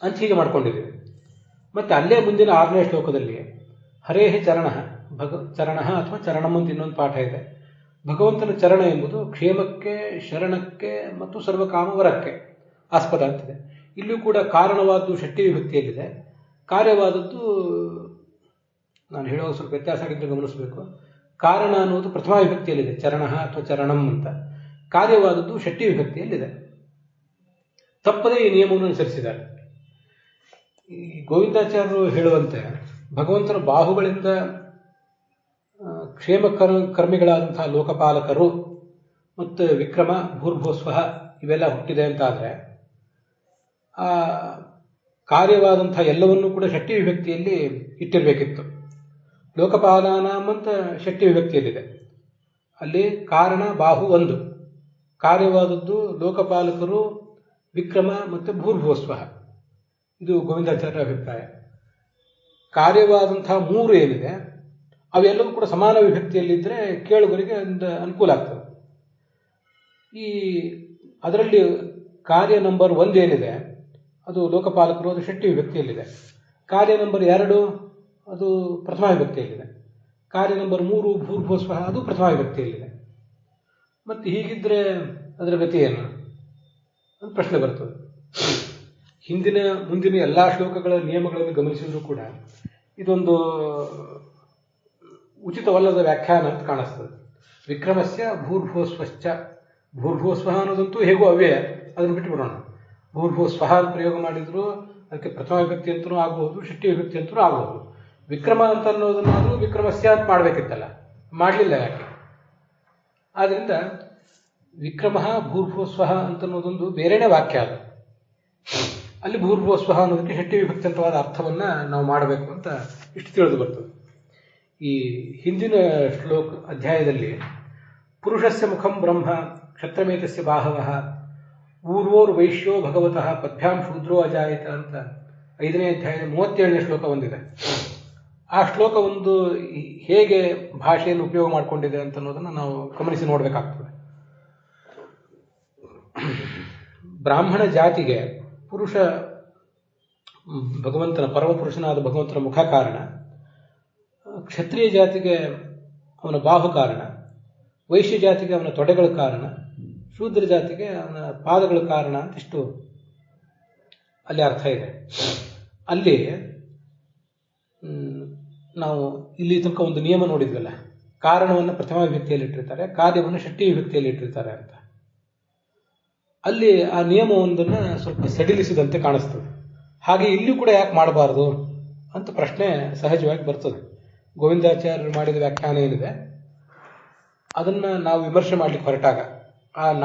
ಅಂತ ಹೀಗೆ ಮಾಡ್ಕೊಂಡಿದ್ದೇವೆ. ಮತ್ತೆ ಅಲ್ಲೇ ಮುಂದಿನ 6ನೇ ಶ್ಲೋಕದಲ್ಲಿ ಹರೇಹ ಚರಣ ಅಥವಾ ಚರಣಂ ಅಂತ ಇನ್ನೊಂದು ಪಾಠ ಇದೆ. ಭಗವಂತನ ಚರಣ ಎಂಬುದು ಕ್ಷೇಮಕ್ಕೆ, ಶರಣಕ್ಕೆ ಮತ್ತು ಸರ್ವಕಾಮವರಕ್ಕೆ ಆಸ್ಪದ ಅಂತಿದೆ. ಇಲ್ಲೂ ಕೂಡ ಕಾರಣವಾದ್ದು ಷಷ್ಠಿ ವಿಭಕ್ತಿಯಲ್ಲಿದೆ, ಕಾರ್ಯವಾದದ್ದು ನಾನು ಹೇಳುವಾಗ ಸ್ವಲ್ಪ ವ್ಯತ್ಯಾಸ ಆಗಿದ್ದರೆ ಗಮನಿಸಬೇಕು. ಕಾರಣ ಅನ್ನೋದು ಪ್ರಥಮ ವಿಭಕ್ತಿಯಲ್ಲಿದೆ, ಚರಣ ಅಥವಾ ಚರಣಂ ಅಂತ. ಕಾರ್ಯವಾದದ್ದು ಷಷ್ಠಿ ವಿಭಕ್ತಿಯಲ್ಲಿದೆ. ತಪ್ಪದೇ ಈ ನಿಯಮವನ್ನು ಅನುಸರಿಸಿದ್ದಾರೆ. ಈ ಗೋವಿಂದಾಚಾರ್ಯರು ಹೇಳುವಂತೆ ಭಗವಂತನ ಬಾಹುಗಳಿಂದ ಕ್ಷೇಮ ಕರ್ಮಿಗಳಾದಂತಹ ಲೋಕಪಾಲಕರು ಮತ್ತು ವಿಕ್ರಮ, ಭೂರ್ಭುವಸ್ವಃ ಇವೆಲ್ಲ ಹುಟ್ಟಿದೆ ಅಂತಾದರೆ ಆ ಕಾರ್ಯವಾದಂತಹ ಎಲ್ಲವನ್ನೂ ಕೂಡ ಷಷ್ಠಿ ವಿಭಕ್ತಿಯಲ್ಲಿ ಇಟ್ಟಿರಬೇಕಿತ್ತು. ಲೋಕಪಾಲಾನಾಂ ಅಂತ ಷಷ್ಠಿ ವಿಭಕ್ತಿಯಲ್ಲಿದೆ. ಅಲ್ಲಿ ಕಾರಣ ಬಾಹು ಒಂದು, ಕಾರ್ಯವಾದದ್ದು ಲೋಕಪಾಲಕರು, ವಿಕ್ರಮ ಮತ್ತು ಭೂರ್ಭುವಸ್ವಃ. ಇದು ಗೋವಿಂದಾಚಾರ್ಯರ ಅಭಿಪ್ರಾಯ. ಕಾರ್ಯವಾದಂತಹ 3 ಏನಿದೆ ಅವೆಲ್ಲವೂ ಕೂಡ ಸಮಾನ ವಿಭಕ್ತಿಯಲ್ಲಿದ್ದರೆ ಕೇಳುಗರಿಗೆ ಒಂದು ಅನುಕೂಲ ಆಗ್ತದೆ. ಅದರಲ್ಲಿ ಕಾರ್ಯ ನಂಬರ್ 1 ಏನಿದೆ ಅದು ಲೋಕಪಾಲಕರು, ಅದು ಷಷ್ಠಿ ವಿಭಕ್ತಿಯಲ್ಲಿದೆ. ಕಾರ್ಯ ನಂಬರ್ 2 ಅದು ಪ್ರಥಮ ವಿಭಕ್ತಿಯಲ್ಲಿದೆ. ಕಾರ್ಯ ನಂಬರ್ 3 ಭೂರ್ಭುವಸ್ವಃ ಅದು ಪ್ರಥಮ ವಿಭಕ್ತಿಯಲ್ಲಿದೆ. ಮತ್ತು ಹೀಗಿದ್ರೆ ಅದರ ಗತಿ ಏನು ಅಂತ ಪ್ರಶ್ನೆ ಬರ್ತದೆ. ಹಿಂದಿನ ಮುಂದಿನ ಎಲ್ಲ ಶ್ಲೋಕಗಳ ನಿಯಮಗಳನ್ನು ಗಮನಿಸಿದರೂ ಕೂಡ ಇದೊಂದು ಉಚಿತವಲ್ಲದ ವ್ಯಾಖ್ಯಾನ ಅಂತ ಕಾಣಿಸ್ತದೆ. ವಿಕ್ರಮಸ್ಯ ಭೂರ್ಭುವಸ್ವಶ್ಚ, ಭೂರ್ಭುವಸ್ವಃ ಅನ್ನೋದಂತೂ ಹೇಗೂ ಅವ್ಯಯ, ಅದನ್ನು ಬಿಟ್ಟು ಬಿಡೋಣ. ಭೂರ್ಭುವಸ್ವಃ ಅಂತ ಪ್ರಯೋಗ ಮಾಡಿದ್ರು ಅದಕ್ಕೆ ಪ್ರಥಮ ವಿಭಕ್ತಿ ಅಂತಲೂ ಆಗಬಹುದು, ಷಷ್ಠಿ ವಿಭಕ್ತಿ ಅಂತಲೂ ಆಗಬಹುದು. ವಿಕ್ರಮ ಅಂತ ಅನ್ನೋದನ್ನಾದರೂ ವಿಕ್ರಮಸ್ಯ ಅಂತ ಮಾಡಬೇಕಿತ್ತಲ್ಲ, ಮಾಡಲಿಲ್ಲ ಯಾಕೆ? ಆದ್ದರಿಂದ ವಿಕ್ರಮ ಭೂರ್ಭುವಸ್ವಃ ಅಂತನ್ನೋದೊಂದು ಬೇರೆನೇ ವಾಕ್ಯ. ಅದು ಅಲ್ಲಿ ಭೂರ್ಭುವಸ್ವಃ ಅನ್ನೋದಕ್ಕೆ ಷಷ್ಠಿ ವಿಭಕ್ತಿಯಂತವಾದ ಅರ್ಥವನ್ನು ನಾವು ಮಾಡಬೇಕು ಅಂತ ಇಷ್ಟು ತಿಳಿದು ಬರ್ತದೆ. ಈ ಹಿಂದಿನ ಅಧ್ಯಾಯದಲ್ಲಿ ಪುರುಷಸ್ಯ ಮುಖಂ ಬ್ರಹ್ಮ ಕ್ಷತ್ರಮೇತಸ್ಯ ಬಾಹವಃ ಊರ್ವೋರ್ ವೈಶ್ಯೋ ಭಗವತಃ ಪದ್ಭ್ಯಾಂ ಶೂದ್ರೋ ಅಜಾಯತ ಅಂತ 5ನೇ ಅಧ್ಯಾಯದ 37ನೇ ಶ್ಲೋಕ ಒಂದಿದೆ. ಆ ಶ್ಲೋಕ ಒಂದು ಹೇಗೆ ಭಾಷೆಯನ್ನು ಉಪಯೋಗ ಮಾಡಿಕೊಂಡಿದೆ ಅಂತ ಅನ್ನೋದನ್ನು ನಾವು ಗಮನಿಸಿ ನೋಡಬೇಕಾಗ್ತದೆ. ಬ್ರಾಹ್ಮಣ ಜಾತಿಗೆ ಪುರುಷ ಭಗವಂತನ ಪರಮಪುರುಷನಾದ ಭಗವಂತನ ಮುಖ ಕಾರಣ, ಕ್ಷತ್ರಿಯ ಜಾತಿಗೆ ಅವನ ಬಾಹು ಕಾರಣ, ವೈಶ್ಯ ಜಾತಿಗೆ ಅವನ ತೊಡೆಗಳ ಕಾರಣ, ಶೂದ್ರ ಜಾತಿಗೆ ಅವನ ಪಾದಗಳ ಕಾರಣ ಅಂತ ಇಷ್ಟು ಅಲ್ಲಿ ಅರ್ಥ ಇದೆ. ಅಲ್ಲಿ ನಾವು ಇಲ್ಲಿ ತನಕ ಒಂದು ನಿಯಮ ನೋಡಿದ್ವಲ್ಲ, ಕಾರಣವನ್ನು ಪ್ರಥಮ ವಿಭಕ್ತಿಯಲ್ಲಿ ಇಟ್ಟಿರ್ತಾರೆ, ಕಾರ್ಯವನ್ನು ಷಷ್ಠಿ ವಿಭಕ್ತಿಯಲ್ಲಿ ಇಟ್ಟಿರ್ತಾರೆ ಅಂತ. ಅಲ್ಲಿ ಆ ನಿಯಮವೊಂದನ್ನು ಸ್ವಲ್ಪ ಸಡಿಲಿಸಿದಂತೆ ಕಾಣಿಸ್ತದೆ. ಹಾಗೆ ಇಲ್ಲೂ ಕೂಡ ಯಾಕೆ ಮಾಡಬಾರ್ದು ಅಂತ ಪ್ರಶ್ನೆ ಸಹಜವಾಗಿ ಬರ್ತದೆ. ಗೋವಿಂದಾಚಾರ್ಯರು ಮಾಡಿದ ವ್ಯಾಖ್ಯಾನ ಏನಿದೆ ಅದನ್ನು ನಾವು ವಿಮರ್ಶೆ ಮಾಡಲಿಕ್ಕೆ ಹೊರಟಾಗ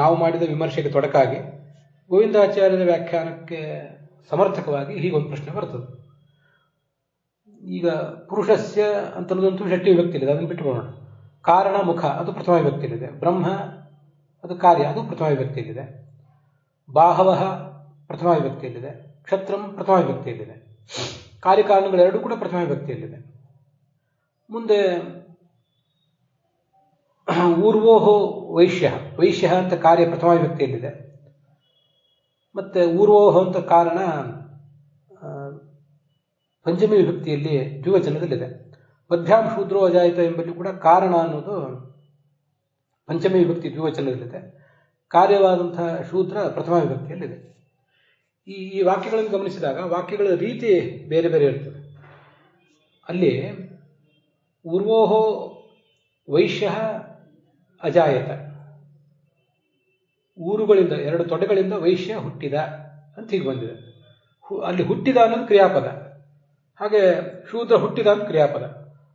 ನಾವು ಮಾಡಿದ ವಿಮರ್ಶೆಗೆ ತೊಡಕಾಗಿ ಗೋವಿಂದಾಚಾರ್ಯರ ವ್ಯಾಖ್ಯಾನಕ್ಕೆ ಸಮರ್ಥಕವಾಗಿ ಹೀಗೊಂದು ಪ್ರಶ್ನೆ ಬರ್ತದೆ. ಈಗ ಪುರುಷಸ್ಯ ಅಂತನ್ನೋದಂತೂ ಷಷ್ಠಿ ವಿಭಕ್ತಿಯಲ್ಲಿದೆ, ಅದನ್ನು ಬಿಟ್ಟು ಬಿಡೋಣ. ಕಾರಣ ಮುಖ ಅದು ಪ್ರಥಮ ವಿಭಕ್ತಿಯಲ್ಲಿದೆ, ಬ್ರಹ್ಮ ಅದು ಕಾರ್ಯ ಅದು ಪ್ರಥಮ ವಿಭಕ್ತಿಯಲ್ಲಿದೆ, ಬಾಹವಃ ಪ್ರಥಮ ವಿಭಕ್ತಿಯಲ್ಲಿದೆ, ಕ್ಷತ್ರಂ ಪ್ರಥಮ ವಿಭಕ್ತಿಯಲ್ಲಿದೆ, ಕಾರ್ಯಕಾರಣಗಳೆರಡೂ ಕೂಡ ಪ್ರಥಮ ವಿಭಕ್ತಿಯಲ್ಲಿದೆ. ಮುಂದೆ ಊರ್ವೋಹೋ ವೈಶ್ಯ ಅಂತ ಕಾರ್ಯ ಪ್ರಥಮ ವಿಭಕ್ತಿಯಲ್ಲಿದೆ, ಮತ್ತೆ ಊರ್ವೋಹ ಅಂತ ಕಾರಣ ಪಂಚಮಿ ವಿಭಕ್ತಿಯಲ್ಲಿ ದ್ವಿವಚನದಲ್ಲಿದೆ. ಮಧ್ಯಾಂ ಶೂದ್ರೋ ಅಜಾಯಿತ ಎಂಬಲ್ಲಿ ಕೂಡ ಕಾರಣ ಅನ್ನೋದು ಪಂಚಮಿ ವಿಭಕ್ತಿ ದ್ವಿವಚನದಲ್ಲಿದೆ, ಕಾರ್ಯವಾದಂತಹ ಶೂದ್ರ ಪ್ರಥಮ ವಿಭಕ್ತಿಯಲ್ಲಿದೆ. ಈ ವಾಕ್ಯಗಳನ್ನು ಗಮನಿಸಿದಾಗ ವಾಕ್ಯಗಳ ರೀತಿ ಬೇರೆ ಬೇರೆ ಇರ್ತದೆ. ಅಲ್ಲಿ ಊರ್ವೋಹೋ ವೈಶ್ಯ ಅಜಾಯತ, ಊರುಗಳಿಂದ 2 ತೊಡೆಗಳಿಂದ ವೈಶ್ಯ ಹುಟ್ಟಿದ ಅಂತ ಹೀಗೆ ಬಂದಿದೆ. ಅಲ್ಲಿ ಹುಟ್ಟಿದ ಅನ್ನೋದು ಕ್ರಿಯಾಪದ, ಹಾಗೆ ಶೂದ್ರ ಹುಟ್ಟಿದ ಅಂತ ಕ್ರಿಯಾಪದ.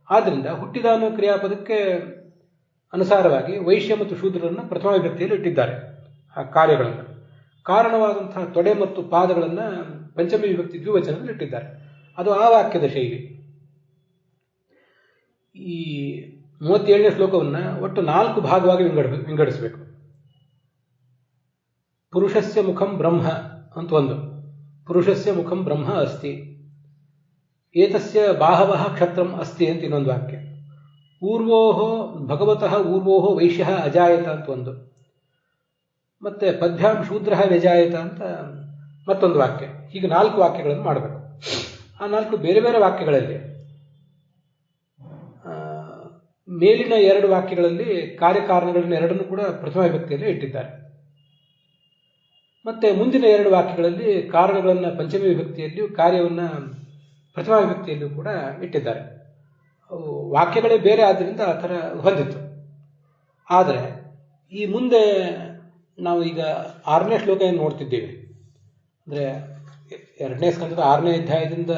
ಆದ್ದರಿಂದ ಹುಟ್ಟಿದ ಅನ್ನೋ ಕ್ರಿಯಾಪದಕ್ಕೆ ಅನುಸಾರವಾಗಿ ವೈಶ್ಯ ಮತ್ತು ಶೂದ್ರರನ್ನು ಪ್ರಥಮ ವಿಭಕ್ತಿಯಲ್ಲಿ ಇಟ್ಟಿದ್ದಾರೆ. ಆ ಕಾರ್ಯಗಳನ್ನು, ಕಾರಣವಾದಂತಹ ತೊಡೆ ಮತ್ತು ಪಾದಗಳನ್ನು ಪಂಚಮಿ ವಿಭಕ್ತಿ ದ್ವಿವಚನದಲ್ಲಿ ಇಟ್ಟಿದ್ದಾರೆ. ಅದು ಆ ವಾಕ್ಯದ ಶೈಲಿ. ಈ 37ನೇ ಶ್ಲೋಕವನ್ನು ಒಟ್ಟು 4 ಭಾಗವಾಗಿ ವಿಂಗಡಿಸಬೇಕು. ಪುರುಷಸ್ಯ ಮುಖಂ ಬ್ರಹ್ಮ ಅಂತ ಒಂದು, ಪುರುಷಸ್ಯ ಮುಖಂ ಬ್ರಹ್ಮ ಅಸ್ತಿ, ಏತಸ್ಯ ಬಾಹವಃ ಕ್ಷತ್ರಂ ಅಸ್ತಿ ಅಂತ ಇನ್ನೊಂದು ವಾಕ್ಯ, ಊರ್ವೋಹೋ ಭಗವತಃ ಊರ್ವೋಹೋ ವೈಶ್ಯಃ ಅಜಾಯತ ಅಂತ ಒಂದು, ಮತ್ತೆ ಪದ್ಭ್ಯಾಂ ಶೂದ್ರಃ ವ್ಯಜಾಯತ ಅಂತ ಮತ್ತೊಂದು ವಾಕ್ಯ. ಹೀಗೆ 4 ವಾಕ್ಯಗಳನ್ನು ಮಾಡಬೇಕು. ಆ 4 ಬೇರೆ ಬೇರೆ ವಾಕ್ಯಗಳಲ್ಲಿ ಮೇಲಿನ 2 ವಾಕ್ಯಗಳಲ್ಲಿ ಕಾರ್ಯಕಾರಣಗಳನ್ನ ಎರಡನ್ನು ಕೂಡ ಪ್ರಥಮ ವಿಭಕ್ತಿಯಲ್ಲಿ ಇಟ್ಟಿದ್ದಾರೆ. ಮತ್ತೆ ಮುಂದಿನ 2 ವಾಕ್ಯಗಳಲ್ಲಿ ಕಾರಣಗಳನ್ನು ಪಂಚಮಿ ವಿಭಕ್ತಿಯಲ್ಲಿಯೂ ಕಾರ್ಯವನ್ನು ಪ್ರಥಮ ವಿಭಕ್ತಿಯಲ್ಲಿಯೂ ಕೂಡ ಇಟ್ಟಿದ್ದಾರೆ. ವಾಕ್ಯಗಳೇ ಬೇರೆ ಆದ್ದರಿಂದ ಆ ಥರ ಹೊಂದಿತ್ತು. ಆದರೆ ಈ ಮುಂದೆ ನಾವು ಈಗ 6ನೇ ಶ್ಲೋಕ ಏನು ನೋಡ್ತಿದ್ದೀವಿ ಅಂದರೆ 2ನೇ ಸ್ಕಂದದ 6ನೇ ಅಧ್ಯಾಯದಿಂದ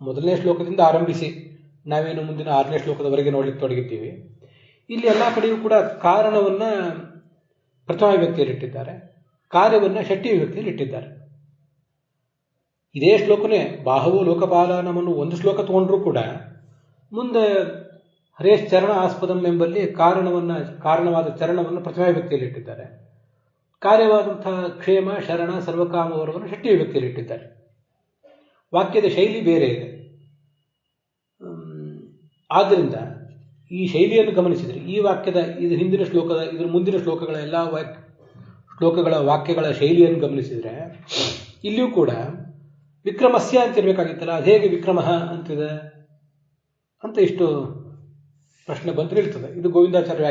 1ನೇ ಶ್ಲೋಕದಿಂದ ಆರಂಭಿಸಿ ನಾವೇನು ಮುಂದಿನ 6ನೇ ಶ್ಲೋಕದವರೆಗೆ ನೋಡ್ಲಿಕ್ಕೆ ತೊಡಗಿದ್ದೀವಿ. ಇಲ್ಲಿ ಎಲ್ಲ ಕಡೆಯೂ ಕೂಡ ಕಾರಣವನ್ನು ಪ್ರಥಮ ವಿಭಕ್ತಿಯಲ್ಲಿ ಇಟ್ಟಿದ್ದಾರೆ, ಕಾರ್ಯವನ್ನು ಷಷ್ಠಿ ವಿಭಕ್ತಿಯಲ್ಲಿ ಇಟ್ಟಿದ್ದಾರೆ. ಇದೇ ಶ್ಲೋಕನೇ ಬಾಹವೋ ಲೋಕಪಾಲನವನ್ನು ಒಂದು ಶ್ಲೋಕ ತಗೊಂಡ್ರೂ ಕೂಡ ಮುಂದೆ ಹರೇಶ್ ಚರಣ ಆಸ್ಪದಂ ಎಂಬಲ್ಲಿ ಕಾರಣವಾದ ಚರಣವನ್ನು ಪ್ರಥಮ ವಿಭಕ್ತಿಯಲ್ಲಿ ಇಟ್ಟಿದ್ದಾರೆ, ಕಾರ್ಯವಾದಂತಹ ಕ್ಷೇಮ ಶರಣ ಸರ್ವಕಾಮವರವನ್ನು ಷಷ್ಠಿ ವಿಭಕ್ತಿಯಲ್ಲಿ ಇಟ್ಟಿದ್ದಾರೆ. ವಾಕ್ಯದ ಶೈಲಿ ಬೇರೆ ಇದೆ. ಆದ್ದರಿಂದ ಈ ಶೈಲಿಯನ್ನು ಗಮನಿಸಿದರೆ ಈ ವಾಕ್ಯದ ಹಿಂದಿನ ಶ್ಲೋಕದ ಇದರ ಮುಂದಿನ ಶ್ಲೋಕಗಳ ಎಲ್ಲ ಶ್ಲೋಕಗಳ ವಾಕ್ಯಗಳ ಶೈಲಿಯನ್ನು ಗಮನಿಸಿದರೆ ಇಲ್ಲಿಯೂ ಕೂಡ ವಿಕ್ರಮಸ್ಯ ಅಂತ ಇರಬೇಕಾಗಿತ್ತಲ್ಲ, ಅದು ಹೇಗೆ ವಿಕ್ರಮ ಅಂತಿದೆ ಅಂತ ಇಷ್ಟು ಪ್ರಶ್ನೆ ಬಂದು ನಿಲ್ತದೆ. ಇದು ಗೋವಿಂದಾಚಾರ್ಯ